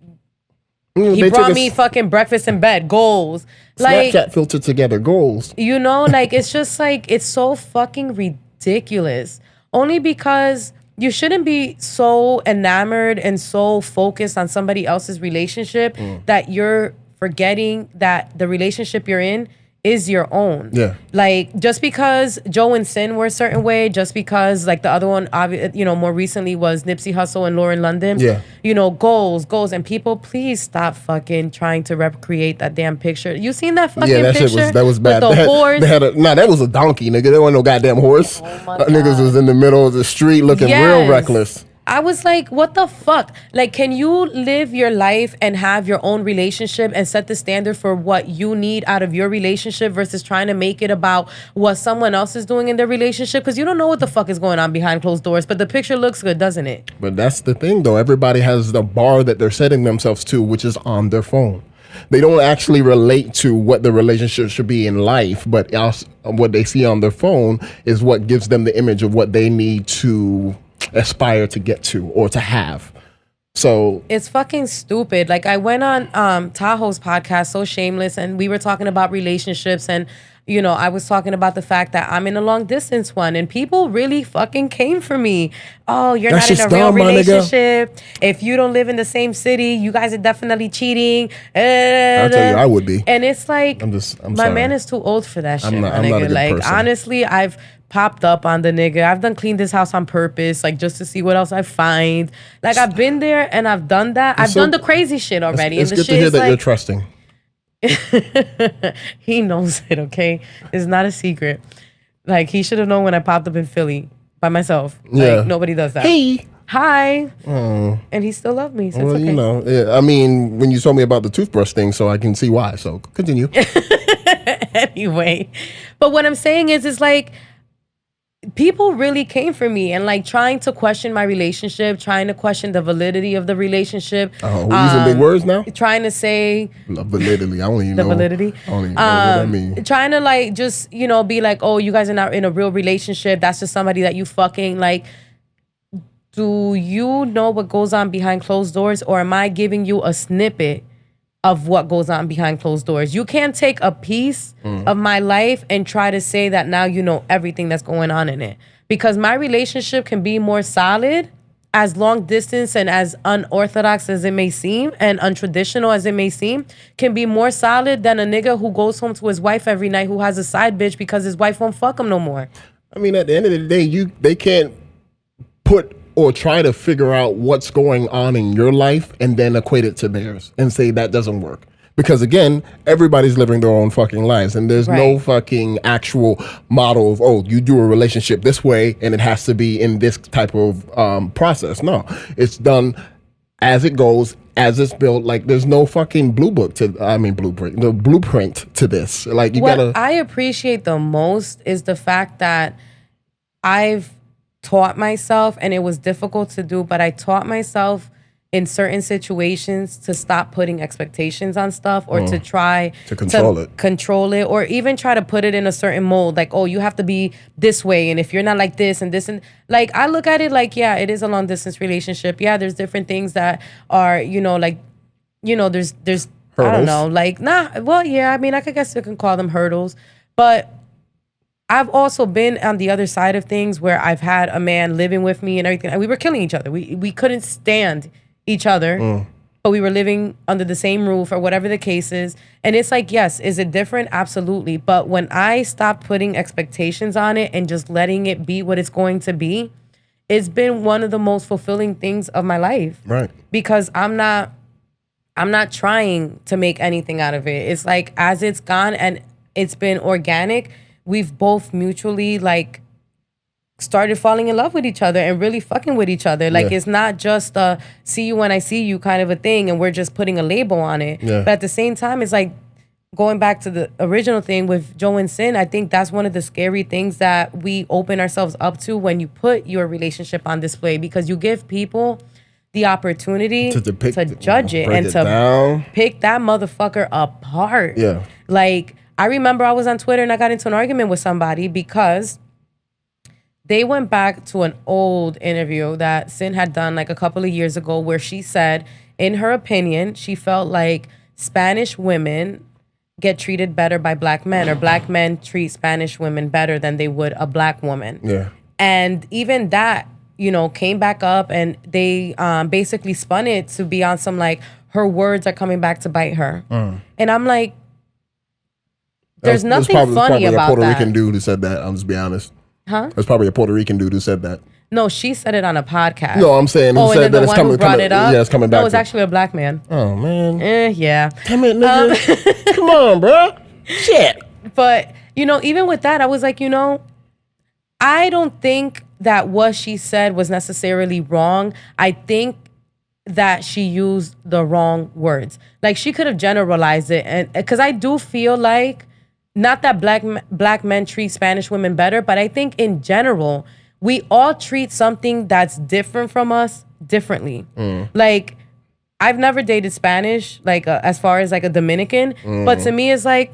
brought me fucking breakfast in bed. Goals. Like, Snapchat filter together. Goals. You know, like, it's just like, it's so fucking ridiculous. Only because you shouldn't be so enamored and so focused on somebody else's relationship that you're forgetting that the relationship you're in is your own. Yeah. Like, just because Joe and Sin were a certain way, just because, like, the other one, you know, more recently was Nipsey Hussle and Lauren London. Yeah. You know, goals. And people, please stop fucking trying to recreate that damn picture. You seen that fucking picture? That was bad. With the horse? That was a donkey, nigga. There wasn't no goddamn horse. Oh my God. Niggas was in the middle of the street looking real reckless. I was like, what the fuck? Like, can you live your life and have your own relationship and set the standard for what you need out of your relationship versus trying to make it about what someone else is doing in their relationship? Because you don't know what the fuck is going on behind closed doors, but the picture looks good, doesn't it? But that's the thing, though. Everybody has the bar that they're setting themselves to, which is on their phone. They don't actually relate to what the relationship should be in life, but also what they see on their phone is what gives them the image of what they need to aspire to get to or to have. So it's fucking stupid. Like, I went on Tahoe's podcast, So Shameless, and we were talking about relationships, and you know, I was talking about the fact that I'm in a long distance one, and people really fucking came for me. Oh, you're not in a real relationship. If you don't live in the same city, you guys are definitely cheating. I'll tell you, I would be. And it's like, I'm my sorry. Man is too old for that shit, I'm my nigga. not a good like, person. Honestly, I've popped up on the nigga. I've done cleaned this house on purpose, like, just to see what else I find. Like, I've been there and I've done that. I've done the crazy shit already. It's good to hear that you're trusting. He knows it, okay? It's not a secret. Like, he should have known when I popped up in Philly by myself. Yeah. Like, nobody does that. Hey. Hi. And he still loved me, so well, it's okay. You know, yeah, I mean, when you told me about the toothbrush thing, so I can see why. So continue. Anyway. But what I'm saying is like, people really came for me and like trying to question my relationship, trying to question the validity of the relationship. Oh, we're using big words now? Trying to say validity. I don't even know. The validity. I don't even know what that means. Trying to like just, you know, be like, oh, you guys are not in a real relationship. That's just somebody that you fucking like. Do you know what goes on behind closed doors, or am I giving you a snippet of what goes on behind closed doors? You can't take a piece of my life and try to say that now you know everything that's going on in it. Because my relationship can be more solid, as long distance and as unorthodox as it may seem and untraditional as it may seem, can be more solid than a nigga who goes home to his wife every night who has a side bitch because his wife won't fuck him no more. I mean, at the end of the day, they can't put or try to figure out what's going on in your life and then equate it to theirs and say that doesn't work. Because again, everybody's living their own fucking lives, and there's no fucking actual model of, oh, you do a relationship this way and it has to be in this type of process. No, it's done as it goes, as it's built. Like, there's no fucking blueprint to this. Like, what I appreciate the most is the fact that I've taught myself, and it was difficult to do, but I taught myself in certain situations to stop putting expectations on stuff, or to try to control it, or even try to put it in a certain mold. Like, oh, you have to be this way, and if you're not like this and this, and like, I look at it like, yeah, it is a long distance relationship. Yeah, there's different things that are, you know, like, you know, there's hurdles. I don't know, like, well, yeah, I mean, I guess you can call them hurdles, but I've also been on the other side of things where I've had a man living with me and everything, and we were killing each other. We couldn't stand each other, but we were living under the same roof or whatever the case is. And it's like, yes, is it different? Absolutely. But when I stopped putting expectations on it and just letting it be what it's going to be, it's been one of the most fulfilling things of my life. Right. Because I'm not trying to make anything out of it. It's like, as it's gone and it's been organic, we've both mutually like started falling in love with each other and really fucking with each other. Like, it's not just a see you when I see you kind of a thing and we're just putting a label on it. Yeah. But at the same time, it's like, going back to the original thing with Joe and Sin, I think that's one of the scary things that we open ourselves up to when you put your relationship on display, because you give people the opportunity to judge it and to pick that motherfucker apart. Yeah. Like, I remember I was on Twitter and I got into an argument with somebody because they went back to an old interview that Sin had done like a couple of years ago, where she said, in her opinion, she felt like Spanish women get treated better by black men, or black men treat Spanish women better than they would a black woman. Yeah. And even that, you know, came back up, and they basically spun it to be on some like, her words are coming back to bite her. And I'm like, there's nothing funny about that. There's probably a Puerto Rican dude who said that, I'll just be honest. Huh? There's probably a Puerto Rican dude who said that. No, she said it on a podcast. No, I'm saying who said that it's coming. Yeah, it's coming back. No, it's actually a black man. Oh man. Yeah. Damn it, nigga. Come on, bro. Shit. But you know, even with that, I was like, you know, I don't think that what she said was necessarily wrong. I think that she used the wrong words. Like, she could have generalized it, and because I do feel like, not that black men treat Spanish women better, but I think in general, we all treat something that's different from us differently. Like, I've never dated Spanish, like as far as like a Dominican, but to me it's like,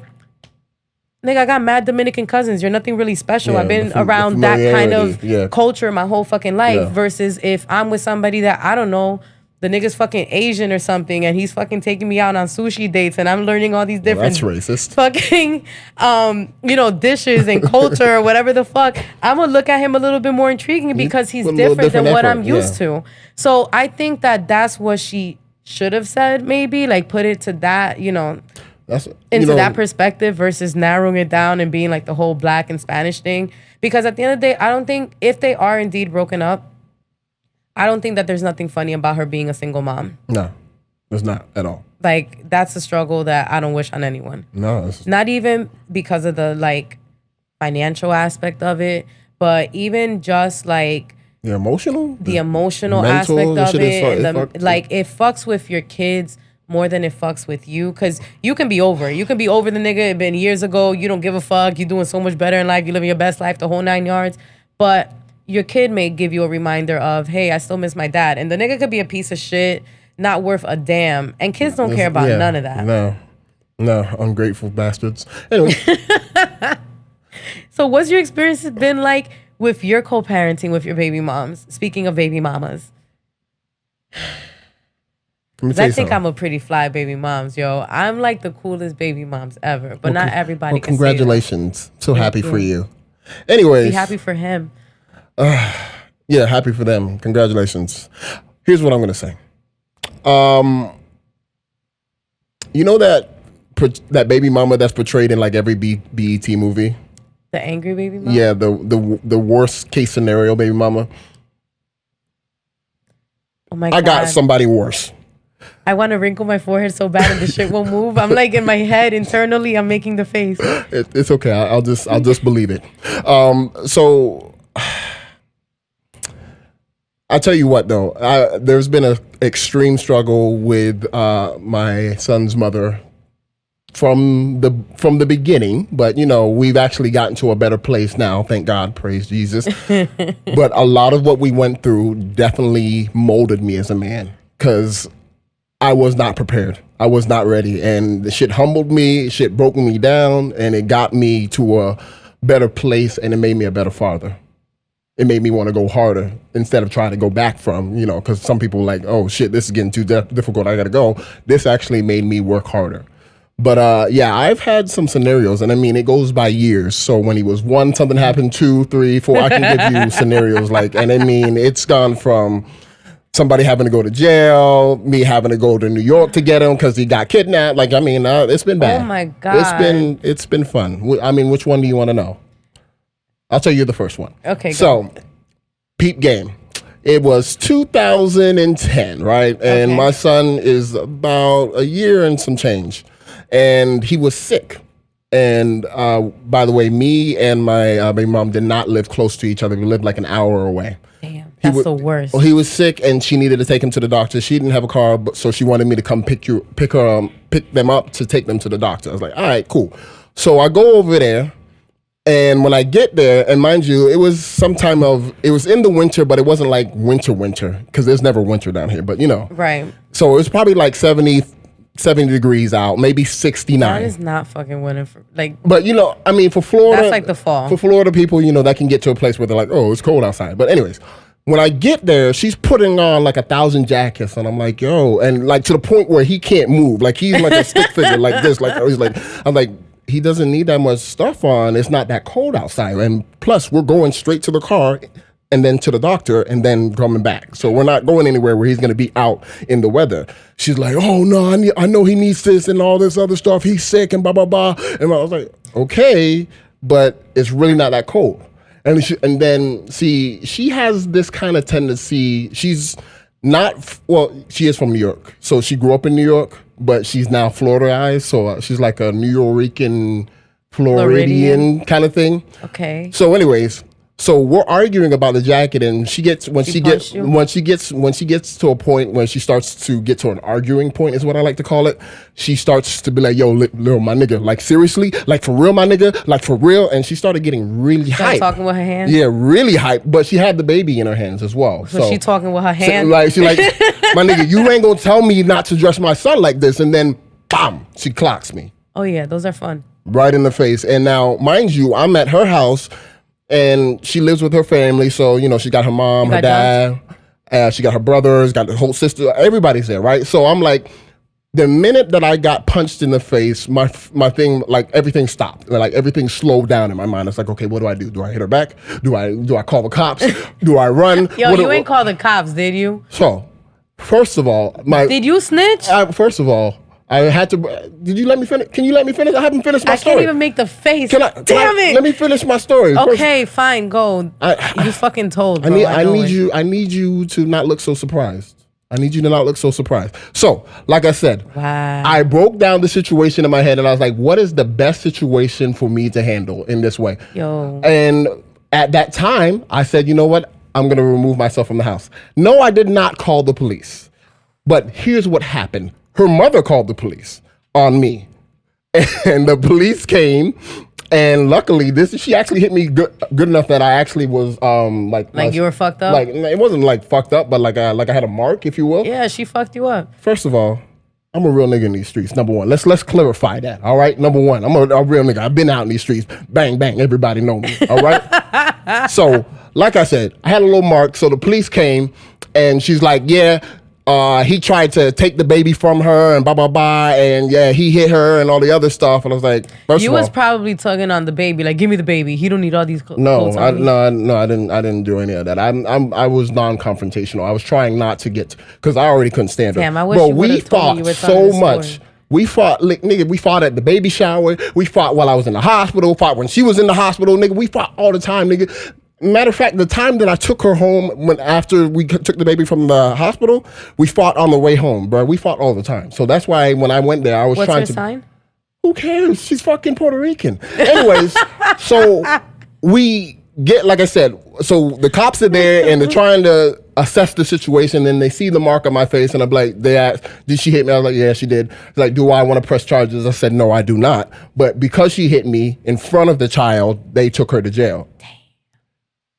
nigga, I got mad Dominican cousins. You're nothing really special. I've been around that kind of culture my whole fucking life, versus if I'm with somebody that, I don't know, the nigga's fucking Asian or something, and he's fucking taking me out on sushi dates, and I'm learning all these different that's racist. Fucking, you know, dishes and culture or whatever the fuck. I'm gonna look at him a little bit more intriguing because he's different than what I'm used to. So I think that that's what she should have said, maybe, like put it to that, you know, into that perspective, versus narrowing it down and being like the whole black and Spanish thing. Because at the end of the day, I don't think, if they are indeed broken up, I don't think that there's nothing funny about her being a single mom. No, there's not at all. Like, that's a struggle that I don't wish on anyone. No. Not even because of the, like, financial aspect of it, but even just, like... The emotional aspect of it. Like, it fucks with your kids more than it fucks with you. Because you can be over. You can be over the nigga. It been years ago. You don't give a fuck. You doing so much better in life. You living your best life, the whole 9 yards. But... your kid may give you a reminder of, hey, I still miss my dad. And the nigga could be a piece of shit, not worth a damn. And kids don't care about none of that. No, ungrateful bastards. Anyway. So what's your experience been like with your co-parenting with your baby moms? Speaking of baby mamas. I think I'm a pretty fly baby moms, yo. I'm like the coolest baby moms ever. But not everybody can congratulations. So happy for you. Anyways. Be happy for him. Yeah, happy for them. Congratulations. Here's what I'm going to say. You know that baby mama that's portrayed in like every BET movie? The angry baby mama? Yeah, the worst case scenario baby mama. Oh my God. I got somebody worse. I want to wrinkle my forehead so bad and the shit won't move. I'm like, in my head, internally, I'm making the face. It's okay. I'll just believe it. So... I'll tell you what, though. There's been an extreme struggle with my son's mother from the beginning, but you know, we've actually gotten to a better place now. Thank God, praise Jesus. But a lot of what we went through definitely molded me as a man, because I was not prepared. I was not ready, and the shit humbled me. Shit broke me down, and it got me to a better place, and it made me a better father. It made me want to go harder instead of trying to go back from, you know, because some people are like, oh shit, this is getting too difficult, I gotta go. This actually made me work harder. But yeah, I've had some scenarios, and I mean, it goes by years. So when he was 1, something happened, 2, 3, 4, I can give you scenarios like, and I mean, it's gone from somebody having to go to jail, me having to go to New York to get him because he got kidnapped. Like, I mean, it's been bad. Oh my God. It's been fun. I mean, which one do you want to know? I'll tell you the first one. Okay. So, peep game. It was 2010, right? And my son is about a year and some change. And he was sick. And by the way, me and my baby mom did not live close to each other. We lived like an hour away. Damn. That's the worst. Well, he was sick, and she needed to take him to the doctor. She didn't have a car, so she wanted me to come pick them up to take them to the doctor. I was like, all right, cool. So I go over there, and when I get there, and mind you, it was it was in the winter, but it wasn't like winter, because there's never winter down here, but you know. Right. So it was probably like 70 degrees out, maybe 69. That is not fucking winter. But you know, I mean, for Florida. That's like the fall. For Florida people, you know, that can get to a place where they're like, oh, it's cold outside. But anyways. When I get there, she's putting on like 1,000 jackets, and I'm like, yo, and like to the point where he can't move. Like he's like a stick figure like this. I'm like, he doesn't need that much stuff on. It's not that cold outside. And plus, we're going straight to the car and then to the doctor and then coming back. So we're not going anywhere where he's going to be out in the weather. She's like, oh, no, I know he needs this and all this other stuff. He's sick and blah, blah, blah. And I was like, okay, but it's really not that cold. And then, see, she has this kind of tendency. She's not, she is from New York. So she grew up in New York, but she's now Floridianized. So she's like a New Yorican, Floridian kind of thing. Okay. So anyways, so we're arguing about the jacket, and when she gets to a point when she starts to get to an arguing point is what I like to call it. She starts to be like, "Yo, little my nigga, like seriously, like for real, my nigga, like for real." And she started getting really hyped. Talking with her hands. Yeah, really hyped. But she had the baby in her hands as well. So she talking with her hands. She's like, my nigga, you ain't gonna tell me not to dress my son like this, and then bam, she clocks me. Oh yeah, those are fun. Right in the face. And now, mind you, I'm at her house. And she lives with her family, so, you know, she got her mom, her dad, she got her brothers, got the whole sister, everybody's there, right? So I'm like, the minute that I got punched in the face, my thing, like, everything stopped. Like, everything slowed down in my mind. It's like, okay, what do I do? Do I hit her back? Do I call the cops? Do I run? Yo, you ain't call the cops, did you? So, first of all, Did you snitch? First of all, I had to. Did you let me finish? Can you let me finish? I haven't finished my story. I can't even make the face. Damn it! Let me finish my story. Okay, fine, go. You fucking told. Bro, I need you to not look so surprised. I need you to not look so surprised. So, like I said, wow. I broke down the situation in my head, and I was like, "What is the best situation for me to handle in this way?" Yo. And at that time, I said, "You know what? I'm going to remove myself from the house." No, I did not call the police. But here's what happened. Her mother called the police on me, and the police came, and luckily she actually hit me good enough that I actually was like you were fucked up. Like it wasn't like fucked up, but like I had a mark, if you will. Yeah, she fucked you up. First of all, I'm a real nigga in these streets. Number one, let's clarify that. All right, number one, I'm a real nigga. I've been out in these streets. Bang bang, everybody know me. All right. So like I said, I had a little mark. So the police came, and she's like, yeah. He tried to take the baby from her and blah, blah, blah. And yeah, he hit her and all the other stuff. And I was like, you was probably tugging on the baby. Like, give me the baby. He don't need all these clothes. No, I didn't do any of that. I was non-confrontational. I was trying not to get, because I already couldn't stand her. Damn, I wish you would have told me you were so much. We fought, nigga, we fought at the baby shower. We fought while I was in the hospital. Fought when she was in the hospital, nigga. We fought all the time, nigga. Matter of fact, the time that I took her home, after we took the baby from the hospital, we fought on the way home, bro. We fought all the time. So that's why when I went there, I was trying to... What's her sign? Who cares? She's fucking Puerto Rican. Anyways, so we get, like I said, so the cops are there and they're trying to assess the situation, and they see the mark on my face, and I'm like, they asked, did she hit me? I was like, yeah, she did. Like, do I want to press charges? I said, no, I do not. But because she hit me in front of the child, they took her to jail.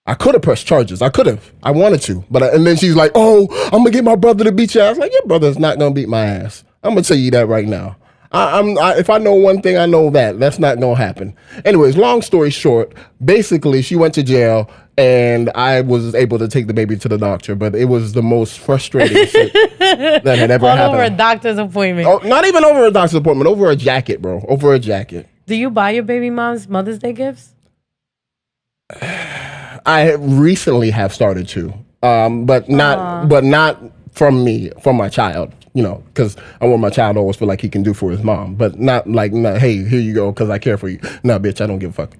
I could have pressed charges. I could have. I wanted to. And then she's like, oh, I'm going to get my brother to beat your ass. I was like, your brother's not going to beat my ass. I'm going to tell you that right now. If I know one thing, I know that. That's not going to happen. Anyways, long story short, basically, she went to jail, and I was able to take the baby to the doctor. But it was the most frustrating shit that had ever happened. Over a doctor's appointment. Oh, not even over a doctor's appointment. Over a jacket, bro. Over a jacket. Do you buy your baby mom's Mother's Day gifts? I recently have started to, but not from me, from my child, you know, because I want my child to always feel like he can do for his mom, but not like, hey, here you go, because I care for you. No, bitch, I don't give a fuck.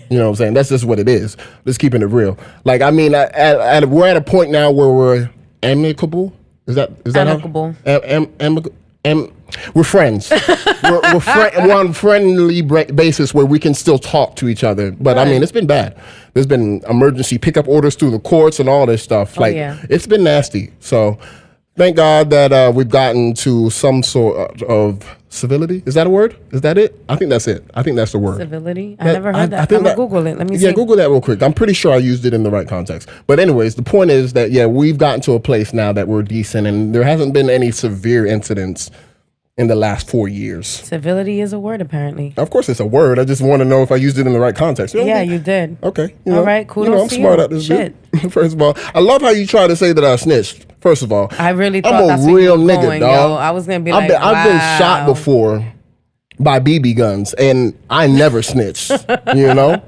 You know what I'm saying? That's just what it is. Just keeping it real. Like, I mean, we're at a point now where we're amicable. Is that amicable? We're friends. We're on friendly basis where we can still talk to each other. But I mean, it's been bad. There's been emergency pickup orders through the courts and all this stuff. It's been nasty. So thank God that we've gotten to some sort of civility. Is that a word? Is that it? I think that's it. I think that's the word. Civility? I never heard that. I'm going to Google it. Let me see. Yeah, Google that real quick. I'm pretty sure I used it in the right context. But anyways, the point is that, we've gotten to a place now that we're decent and there hasn't been any severe incidents in the last 4 years. Civility is a word, apparently. Of course, it's a word. I just want to know if I used it in the right context. Yeah, you did. Okay. All right, kudos to you. I'm smart at this shit. First of all, I love how you try to say that I snitched. First of all, I really thought that's a real nigga, going, dog. Yo. I was gonna be I've been shot before by BB guns, and I never snitched. You know,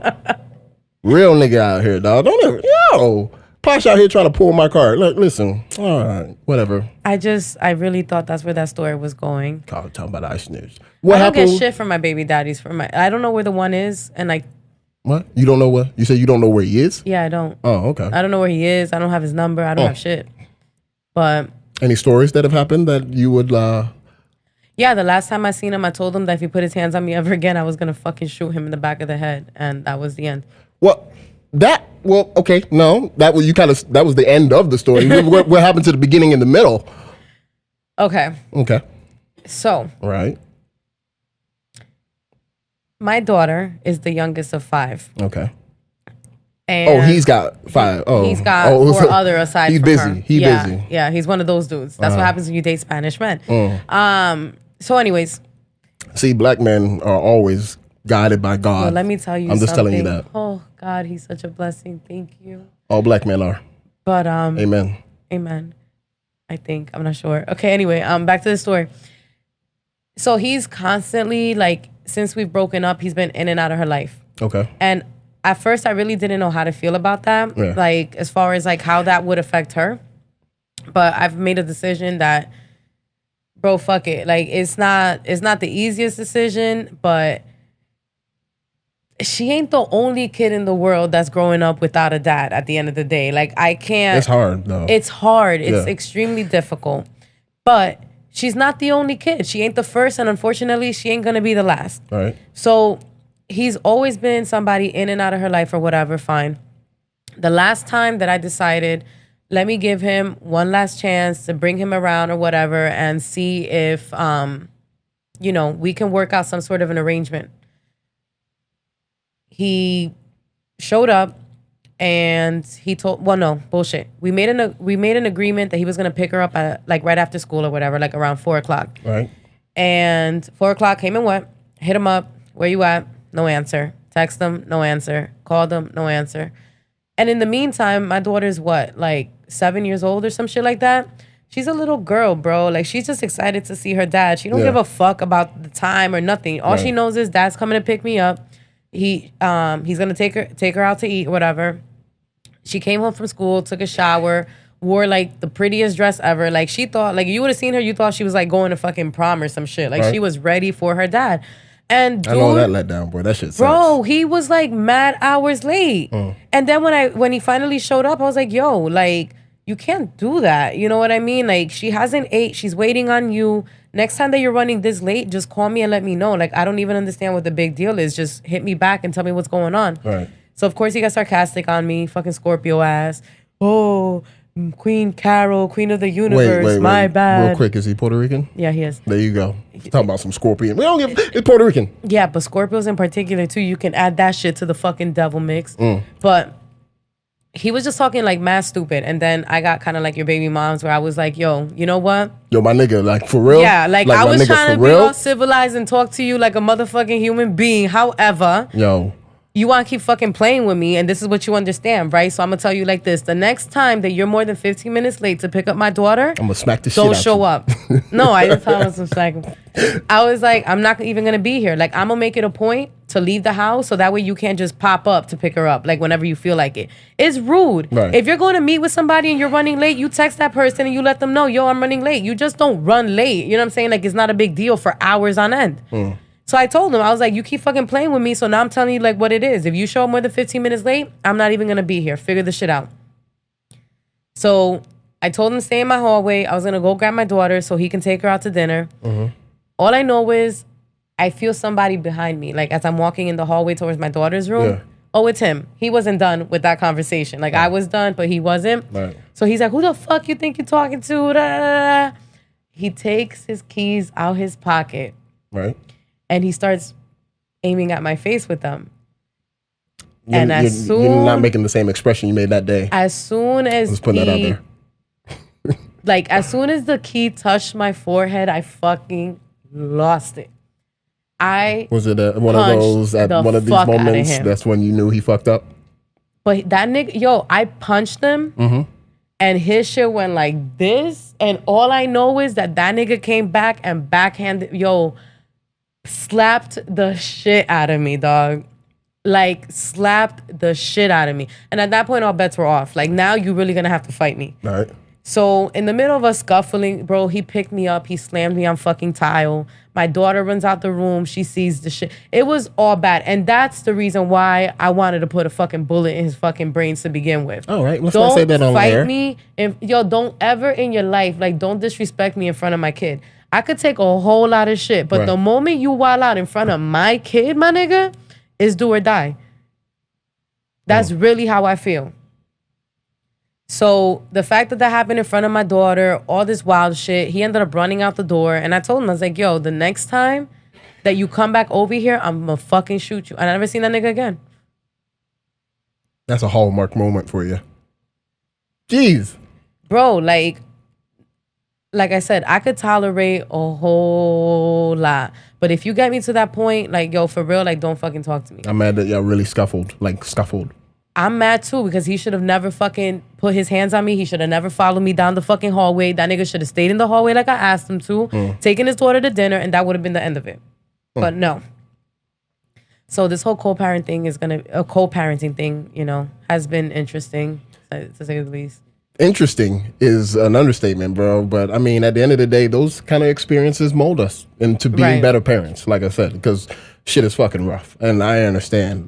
real nigga out here, dog. Don't ever, Posh out here trying to pull my card. Look, listen, all right, whatever. I really thought that's where that story was going. Talking about I snitched. What happened? I don't get shit from my baby daddies. I don't know where the one is, and like. What? You don't know what? You said you don't know where he is? Yeah, I don't. Oh, okay. I don't know where he is. I don't have his number. I don't have shit. But. Any stories that have happened that you would... Yeah, the last time I seen him, I told him that if he put his hands on me ever again, I was going to fucking shoot him in the back of the head. And that was the end. Okay, no. That was the end of the story. What happened to the beginning and the middle? Okay. So. Right. My daughter is the youngest of 5. Okay. And he's got 5. He's got 4 other aside he's from busy. her. He's busy. Yeah, he's one of those dudes. That's what happens when you date Spanish men. So anyways. See, black men are always guided by God. Well, let me tell you I'm just telling you that. Oh, God, he's such a blessing. Thank you. All black men are. But, Amen. I think. I'm not sure. Okay, anyway, back to the story. So he's constantly, like, since we've broken up, he's been in and out of her life. Okay. And at first, I really didn't know how to feel about that. Yeah. Like, as far as, like, how that would affect her. But I've made a decision that, bro, fuck it. Like, it's not the easiest decision, but she ain't the only kid in the world that's growing up without a dad at the end of the day. Like, I can't... It's hard, though. It's hard. It's extremely difficult. But she's not the only kid. She ain't the first, and unfortunately, she ain't gonna be the last. Right. So he's always been somebody in and out of her life or whatever, fine. The last time that I decided, let me give him one last chance to bring him around or whatever and see if, we can work out some sort of an arrangement. He showed up and he told, bullshit. We made an agreement that he was going to pick her up at, like, right after school or whatever, like around 4:00. Right. And 4:00 came and went, hit him up. Where you at? No answer. Text him, no answer. Called him, no answer. And in the meantime, my daughter's 7 years old or some shit like that. She's a little girl, bro. Like, she's just excited to see her dad. She don't give a fuck about the time or nothing. All she knows is dad's coming to pick me up. He's gonna take her out to eat or whatever. She came home from school, took a shower, wore like the prettiest dress ever. Like, she thought, like, you would have seen her, you thought she was like going to fucking prom or some shit. Like, she was ready for her dad. And dude, I know that let down, boy. That shit sucks. Bro, he was like mad hours late. And then when he finally showed up, I was like, yo, like, you can't do that. You know what I mean? Like, she hasn't ate. She's waiting on you. Next time that you're running this late, just call me and let me know. Like, I don't even understand what the big deal is. Just hit me back and tell me what's going on. Right. So, of course, he got sarcastic on me. Fucking Scorpio ass. Oh, Queen Carol, Queen of the Universe. Wait, my bad. Real quick, is he Puerto Rican? Yeah, he is. There you go. Talking about some Scorpion. We don't give... It's Puerto Rican. Yeah, but Scorpios in particular, too. You can add that shit to the fucking devil mix. But... he was just talking like mad stupid. And then I got kind of like your baby moms where I was like, yo, you know what? Yo, my nigga, like, for real? Yeah, like I was trying to be all civilized and talk to you like a motherfucking human being. However, you want to keep fucking playing with me and this is what you understand, right? So I'm going to tell you like this. The next time that you're more than 15 minutes late to pick up my daughter, I'm going to smack the shit out don't show up. No, I didn't tell him to smack him. I was like, I'm not even going to be here. Like, I'm going to make it a point to leave the house so that way you can't just pop up to pick her up, like whenever you feel like it. It's rude. Right. If you're going to meet with somebody and you're running late, you text that person and you let them know, yo, I'm running late. You just don't run late. You know what I'm saying? Like, it's not a big deal for hours on end. So I told him, I was like, you keep fucking playing with me, so now I'm telling you like what it is. If you show up more than 15 minutes late, I'm not even going to be here. Figure the shit out. So I told him to stay in my hallway. I was going to go grab my daughter so he can take her out to dinner. All I know is I feel somebody behind me. Like as I'm walking in the hallway towards my daughter's room. Yeah. Oh, it's him. He wasn't done with that conversation. Like I was done, but he wasn't. Right. So he's like, who the fuck you think you're talking to? Da, da, da, da. He takes his keys out his pocket. Right. And he starts aiming at my face with them. You're not making the same expression you made that day. As soon as let's put that out there. Like as soon as the key touched my forehead, I fucking lost it. Was it one of those at one of these moments? That's when you knew he fucked up. But that nigga, I punched him, and his shit went like this, and all I know is that nigga came back and backhanded, slapped the shit out of me, dog. Like slapped the shit out of me, and at that point, all bets were off. Like now, you really gonna have to fight me. All right. So in the middle of us scuffling, bro, he picked me up. He slammed me on fucking tile. My daughter runs out the room. She sees the shit. It was all bad. And that's the reason why I wanted to put a fucking bullet in his fucking brains to begin with. All right, let's not say that on air. Don't fight me. Don't ever in your life, don't disrespect me in front of my kid. I could take a whole lot of shit, but the moment you wild out in front of my kid, my nigga, is do or die. That's really how I feel. So the fact that happened in front of my daughter, all this wild shit, he ended up running out the door. And I told him, I was like, yo, the next time that you come back over here, I'm gonna fucking shoot you. And I never seen that nigga again. That's a hallmark moment for you. Jeez. Bro, like I said, I could tolerate a whole lot. But if you get me to that point, for real, don't fucking talk to me. I'm mad that y'all really scuffled. I'm mad too because he should have never fucking put his hands on me. He should have never followed me down the fucking hallway. That nigga should have stayed in the hallway like I asked him to, taken his daughter to dinner, and that would have been the end of it. But no. So this whole co-parenting thing, has been interesting, to say the least. Interesting is an understatement, bro. But I mean, at the end of the day, those kind of experiences mold us into being better parents, like I said, because shit is fucking rough. And I understand,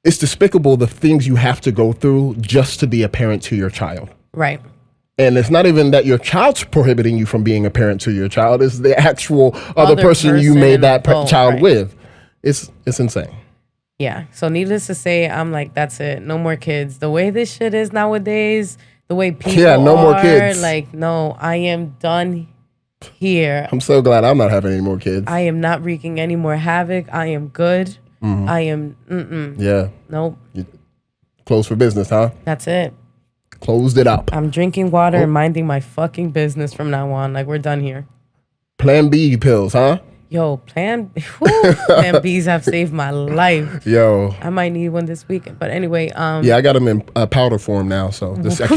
it's despicable the things you have to go through just to be a parent to your child. Right. And it's not even that your child's prohibiting you from being a parent to your child. It's the actual other person you made that child with. It's insane. Yeah. So needless to say, I'm like, that's it. No more kids. The way this shit is nowadays, the way people more kids. No, I am done here. I'm so glad I'm not having any more kids. I am not wreaking any more havoc. I am good. I am, Yeah. Nope. Closed for business, huh? That's it. Closed it up. I'm drinking water and minding my fucking business from now on. We're done here. Plan B pills, huh? Yo, Plan Plan Bs have saved my life. Yo. I might need one this weekend. But anyway. Yeah, I got them in powder form now, so I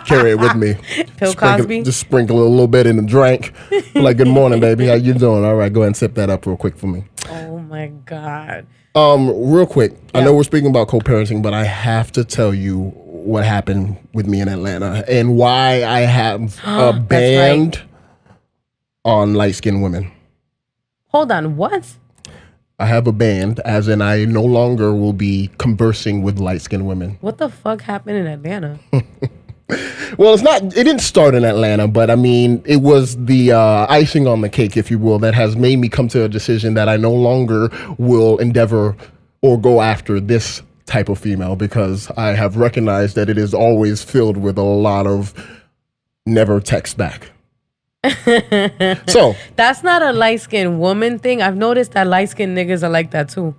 carry it with me. Cosby? Just sprinkle a little bit in the drink. Good morning, baby. How you doing? All right, go ahead and sip that up real quick for me. Oh, my God. Real quick, I know we're speaking about co-parenting, but I have to tell you what happened with me in Atlanta and why I have a ban on light-skinned women. Hold on, what? I have a ban, as in I no longer will be conversing with light-skinned women. What the fuck happened in Atlanta? Well, it didn't start in Atlanta, but I mean, it was the icing on the cake, if you will, that has made me come to a decision that I no longer will endeavor or go after this type of female, because I have recognized that it is always filled with a lot of never text back. So that's not a light-skinned woman thing. I've noticed that light-skinned niggas are like that too.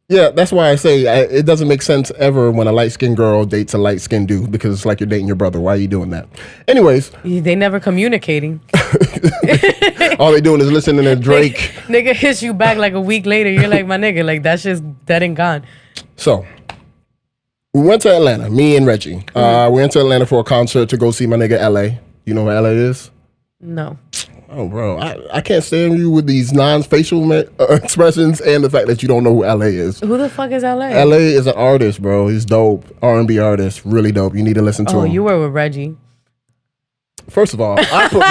Yeah, that's why I say it doesn't make sense ever when a light-skinned girl dates a light-skinned dude, because it's like you're dating your brother. Why are you doing that? Anyways. They never communicating. All they doing is listening to Drake. Nigga hits you back a week later. You're like, my nigga, that shit's dead and gone. So, we went to Atlanta, me and Reggie. We went to Atlanta for a concert to go see my nigga LA. You know where LA is? No. Oh, bro, I can't stand you with these non-facial expressions and the fact that you don't know who LA is. Who the fuck is LA? LA is an artist, bro. He's dope. R&B artist. Really dope. You need to listen to him. Oh, you were with Reggie. First of all, I put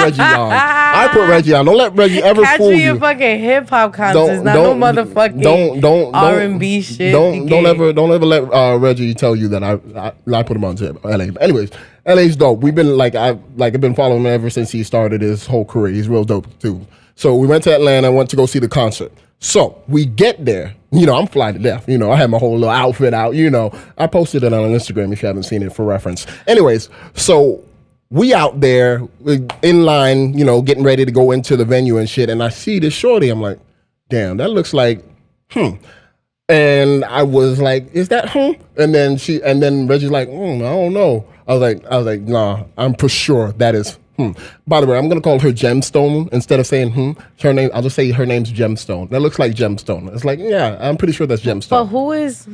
Reggie on. Don't let Reggie ever fool you. Catch me in fucking hip-hop concerts, not no motherfucking R&B shit. Don't ever let Reggie tell you that I put him on to LA. But anyways, LA's dope. We've been I've been following him ever since he started his whole career. He's real dope too. So we went to Atlanta, went to go see the concert. So we get there. I'm fly to death. I had my whole little outfit out. I posted it on Instagram if you haven't seen it for reference. Anyways, so we out there in line, getting ready to go into the venue and shit. And I see this shorty. I'm like, damn, that looks like, And I was like, is that And then Reggie's like, I don't know. I was like, nah, I'm for sure that is By the way, I'm gonna call her Gemstone instead of saying her name. I'll just say her name's Gemstone. That looks like Gemstone. It's like, yeah, I'm pretty sure that's Gemstone. But who is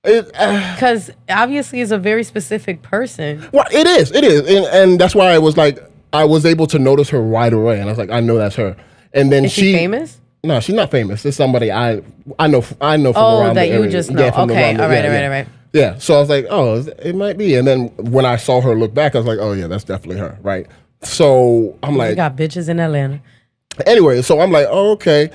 Because obviously it's a very specific person. Well, it is, and that's why I was like, I was able to notice her right away, and I was like, I know that's her. And then is she famous? No, she's not famous. It's somebody I know from around the area. Oh, that you just know. Okay, all right. Yeah, so I was like, oh, it might be. And then when I saw her look back, I was like, oh yeah, that's definitely her, right? So I'm like, you got bitches in Atlanta. Anyway, so I'm like, oh, okay.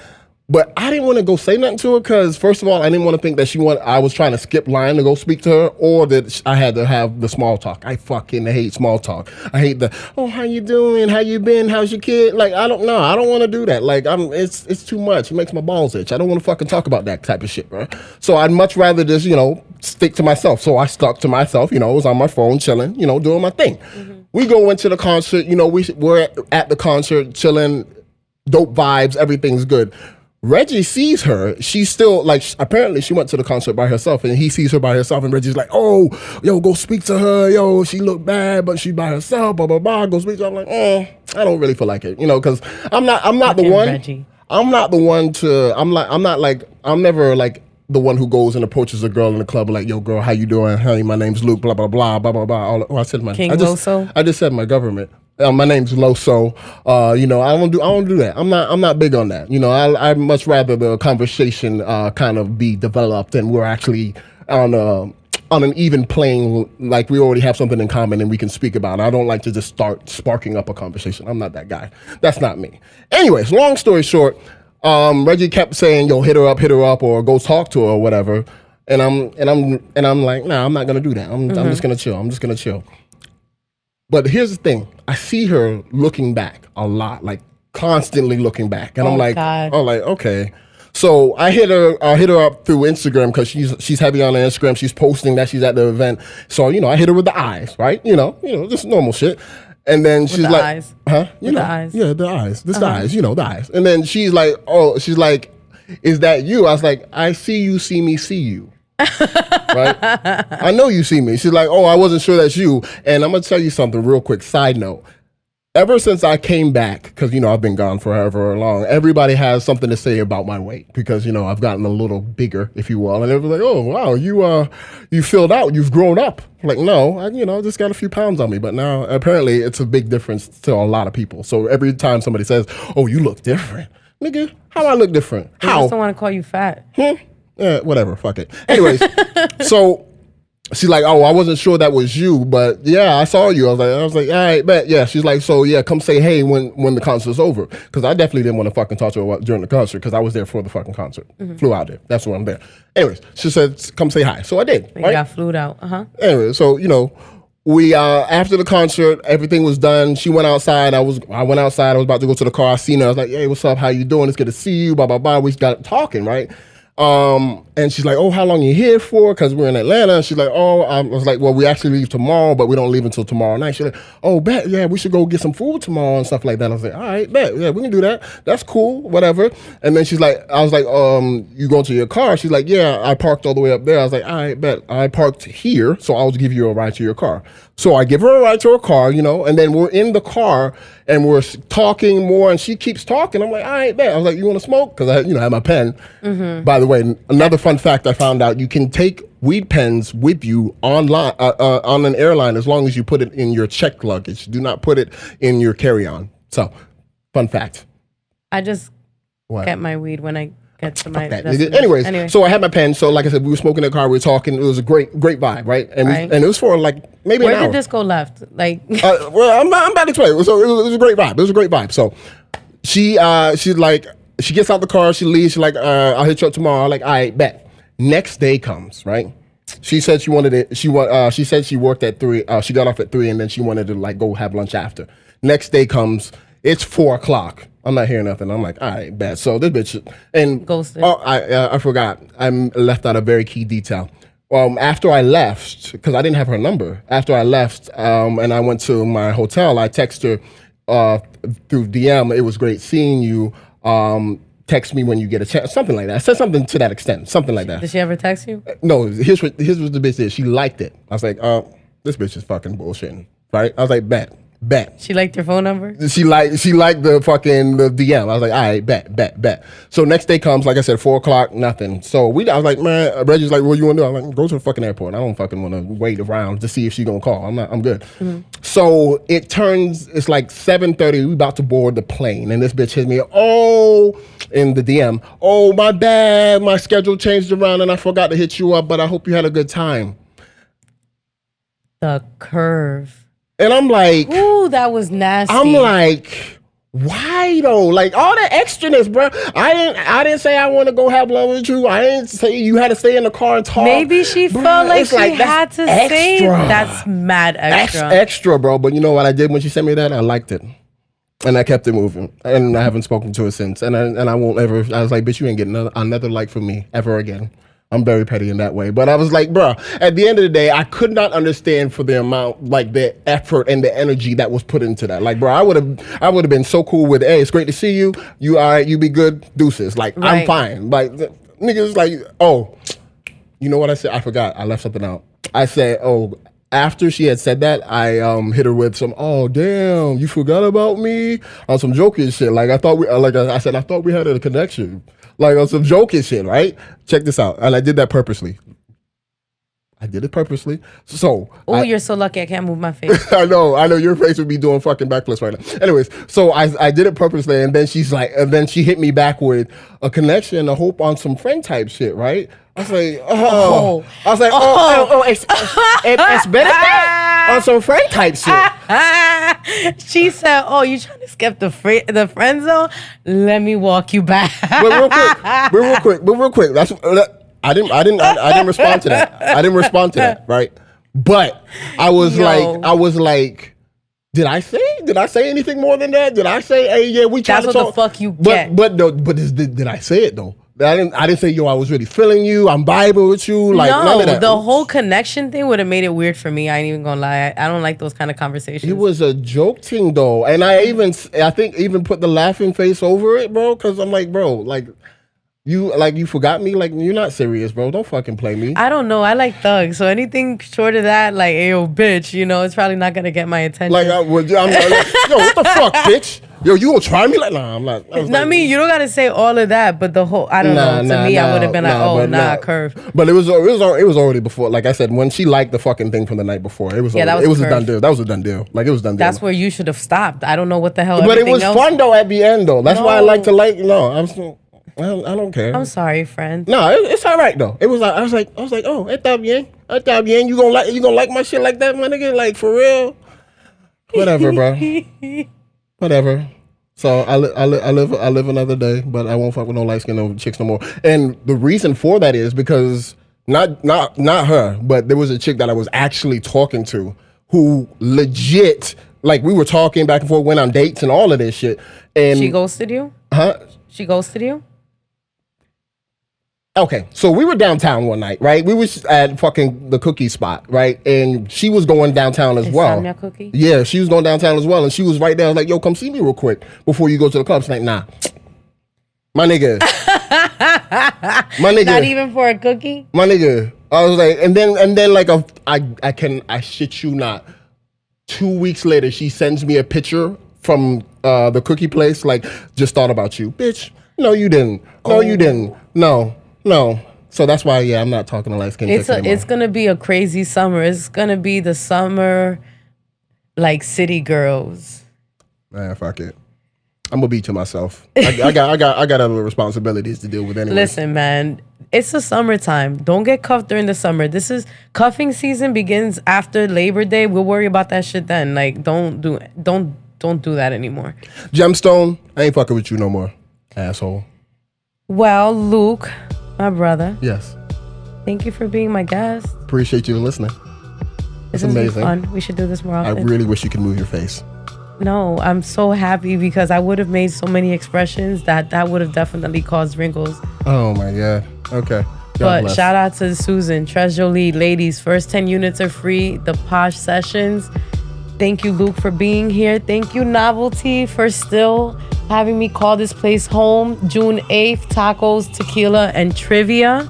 But I didn't want to go say nothing to her because, first of all, I didn't want to think that I was trying to skip line to go speak to her, or that I had to have the small talk. I fucking hate small talk. I hate the, oh, how you doing? How you been? How's your kid? Like, I don't know. I don't want to do that. Like, it's too much. It makes my balls itch. I don't want to fucking talk about that type of shit, bro. So I'd much rather just, stick to myself. So I stuck to myself, I was on my phone chilling, doing my thing. Mm-hmm. We go into the concert, we're at the concert chilling, dope vibes, everything's good. Reggie sees her. She's still apparently she went to the concert by herself, and he sees her by herself, and Reggie's like, oh, yo, go speak to her. Yo, she look bad, but she by herself, blah, blah, blah. Go speak to her. I'm like, I don't really feel like it, because I'm not the one. Reggie. I'm not the one to, I'm never like the one who goes and approaches a girl in the club like, yo, girl, how you doing? Hey, my name's Luke, blah, blah, blah, blah, blah, blah. I said Loso? I just said my government. My name's Loso. I don't do that. I'm not big on that. I much rather the conversation kind of be developed and we're actually on an even plane, like we already have something in common and we can speak about it. I don't like to just start sparking up a conversation. I'm not that guy. That's not me. Anyways, long story short, Reggie kept saying, yo, hit her up or go talk to her or whatever. And I'm like, nah, I'm not gonna do that. I'm just gonna chill. But here's the thing. I see her looking back a lot, like constantly looking back. And I'm like, okay. So I hit her up through Instagram because she's heavy on Instagram. She's posting that she's at the event. So, I hit her with the eyes, right? Just normal shit. And then she's like, eyes. Huh? The eyes. Yeah, the eyes. This the eyes, the eyes. And then she's like, is that you? I was like, I see you, see me, see you. Right? I know you see me. She's like, oh, I wasn't sure that's you. And I'm going to tell you something real quick. Side note. Ever since I came back, because, I've been gone for however long, everybody has something to say about my weight because, I've gotten a little bigger, if you will. And everybody's like, oh, wow, you filled out. You've grown up. I'm like, no, I just got a few pounds on me. But now, apparently, it's a big difference to a lot of people. So every time somebody says, oh, you look different. Nigga, how I look different? How? I just don't want to call you fat. Whatever, fuck it. Anyways, so she's like, oh, I wasn't sure that was you, but yeah, I saw you. I was like, all right, bet. Yeah, she's like, so yeah, come say hey when the concert's over. Because I definitely didn't want to fucking talk to her during the concert because I was there for the fucking concert. Mm-hmm. Flew out there. That's why I'm there. Anyways, she said, come say hi. So I did. You got flew out. Anyway, so, we after the concert, everything was done. She went outside. I went outside. I was about to go to the car. I seen her. I was like, hey, what's up? How you doing? It's good to see you. Blah, blah, blah. We got talking, right? And she's like, oh, how long you here for? Because we're in Atlanta. And she's like, oh, I was like, well, we actually leave tomorrow, but we don't leave until tomorrow night. She's like, oh, bet, yeah, we should go get some food tomorrow and stuff like that. I was like, all right, bet, yeah, we can do that. That's cool, whatever. And then she's like, I was like, you going to your car? She's like, yeah, I parked all the way up there. I was like, all right, bet, I parked here, so I'll give you a ride to your car. So I give her a ride to her car, and then we're in the car and we're talking more and she keeps talking. I'm like, all right, bet. I was like, you want to smoke? Because I had my pen. Mm-hmm. By the way, another fun fact I found out, you can take weed pens with you online on an airline as long as you put it in your checked luggage. Do not put it in your carry-on. So, fun fact. I just get my weed when I get to my Anyways, so I had my pen. So like I said, we were smoking in the car, we were talking. It was a great vibe, right? And and it was for maybe an hour. Where did this go left? Well, I'm about to explain. So it was a great vibe. It was a great vibe. So she's like, she gets out the car, she leaves. She's like, I'll hit you up tomorrow. I'm like, all right, bet. Next day comes, right? She said she wanted it. She said she worked at 3. She got off at 3, and then she wanted to like go have lunch after. Next day comes. It's 4:00. I'm not hearing nothing. I'm like, all right, bad. So this bitch and ghosted. Oh, I forgot. I left out a very key detail. After I left, because I didn't have her number. After I left, and I went to my hotel, I texted her through DM. It was great seeing you. Text me when you get a chance, something like that. I said something to that extent, something like that. Did she ever text you? No. Here's what the bitch did. She liked it. I was like, this bitch is fucking bullshitting, right? I was like, bet. She liked your phone number? She liked the fucking the DM. I was like, all right, bet. So next day comes, like I said, 4:00, nothing. So I was like, man, Reggie's like, what you want to do? I'm like, go to the fucking airport. I don't fucking want to wait around to see if she's gonna call. I'm good. Mm-hmm. So it's like 7:30. We about to board the plane, and this bitch hits me, in the DM. Oh, my bad. My schedule changed around, and I forgot to hit you up, but I hope you had a good time. The curve. And I'm like, ooh, that was nasty. I'm like, why though? Like all that extraness, bro. I didn't say I want to go have lunch with you. I didn't say you had to stay in the car and talk. Maybe she felt like she had to say that's mad extra. That's extra, bro. But you know what I did when she sent me that? I liked it. And I kept it moving. And I haven't spoken to her since. And I won't ever. I was like, bitch, you ain't getting another like from me ever again. I'm very petty in that way. But I was like, bro, at the end of the day, I could not understand for the amount, like the effort and the energy that was put into that. Like, bro, I would have been so cool with, hey, it's great to see you. You all right, you be good, deuces. Like, right. I'm fine. Like, niggas like, oh, you know what I said? I forgot. I left something out. I said, after she had said that, I hit her with some, oh, damn, you forgot about me? On some joking shit. Like, I thought I said, I thought we had a connection. Like on some joking shit, right? Check this out. And I did that purposely. So. Oh, you're so lucky I can't move my face. I know. Your face would be doing fucking backflips right now. Anyways, so I did it purposely, and then she hit me back with a connection, a hope on some friend type shit, right? I was like, it's better on some friend type shit. She said, "Oh, you trying to skip the friend zone? Let me walk you back." But real quick. That's I didn't respond to that. Right? But I was like, did I say anything more than that? Did I say, hey, yeah, we tried to talk? That's what the fuck you get. But did I say it though? I didn't say, yo, I was really feeling you. I'm vibing with you. Like, no, none of that. The whole connection thing would have made it weird for me. I ain't even gonna lie. I don't like those kind of conversations. It was a joke thing though. And I think even put the laughing face over it, bro. Cause I'm like, bro, you forgot me? Like, you're not serious, bro. Don't fucking play me. I don't know. I like thugs. So anything short of that, like, hey, yo, bitch, it's probably not going to get my attention. Like, yo, what the fuck, bitch? Yo, you gonna try me? Like, nah, I'm not. I mean, you don't got to say all of that, but the whole, I don't know. To me, I would have been curve. But it was already before. Like I said, when she liked the fucking thing from the night before, it was a done deal. That was a done deal. Like, it was a done deal. That's where you should have stopped. I don't know what the hell. But it was fun though at the end though. That's why I like to like. No, I don't care. I'm sorry, friend. No, it's all right though. It was like I was like, oh, está bien. You gonna like my shit like that, my nigga? Like for real? Whatever, bro. Whatever. So I live another day, but I won't fuck with no light skinned chicks no more. And the reason for that is because not her, but there was a chick that I was actually talking to who legit, like we were talking back and forth, went on dates and all of this shit. And she ghosted you? Huh? She ghosted you? Okay, so we were downtown one night, right? We was at fucking the cookie spot, right? And she was going downtown as well. Cookie? Yeah, she was going downtown as well, and she was right there. I was like, yo, come see me real quick before you go to the club. She's like, nah. My nigga. Not even for a cookie? My nigga. I was like, and then like I shit you not. 2 weeks later, she sends me a picture from the cookie place, like, just thought about you. Bitch, no, you didn't. No, you didn't. No. So that's why, yeah, I'm not talking to light skin chicks anymore. It's going to be a crazy summer. It's going to be the summer, like, city girls. Man, fuck it. I'm going to be to myself. I got other responsibilities to deal with anyway. Listen, man, it's the summertime. Don't get cuffed during the summer. Cuffing season begins after Labor Day. We'll worry about that shit then. Like, don't do that anymore. Gemstone, I ain't fucking with you no more, asshole. Well, Luke, my brother. Yes. Thank you for being my guest. Appreciate you listening. This is amazing. Fun. We should do this more often. I really wish you could move your face. No, I'm so happy because I would have made so many expressions that would have definitely caused wrinkles. Oh my God. Okay. But shout out to Susan, Treasure Lee, ladies. First 10 units are free. The Posh Sessions. Thank you, Luke, for being here. Thank you, Novelty, for still having me call this place home. June 8th, tacos, tequila, and trivia.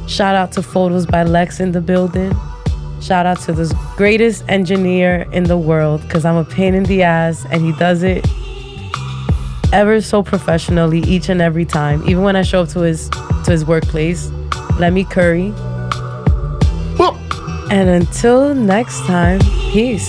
Shout out to Photos by Lex in the building. Shout out to the greatest engineer in the world, because I'm a pain in the ass and he does it ever so professionally each and every time. Even when I show up to his workplace, Lemmy Curry. And until next time, peace.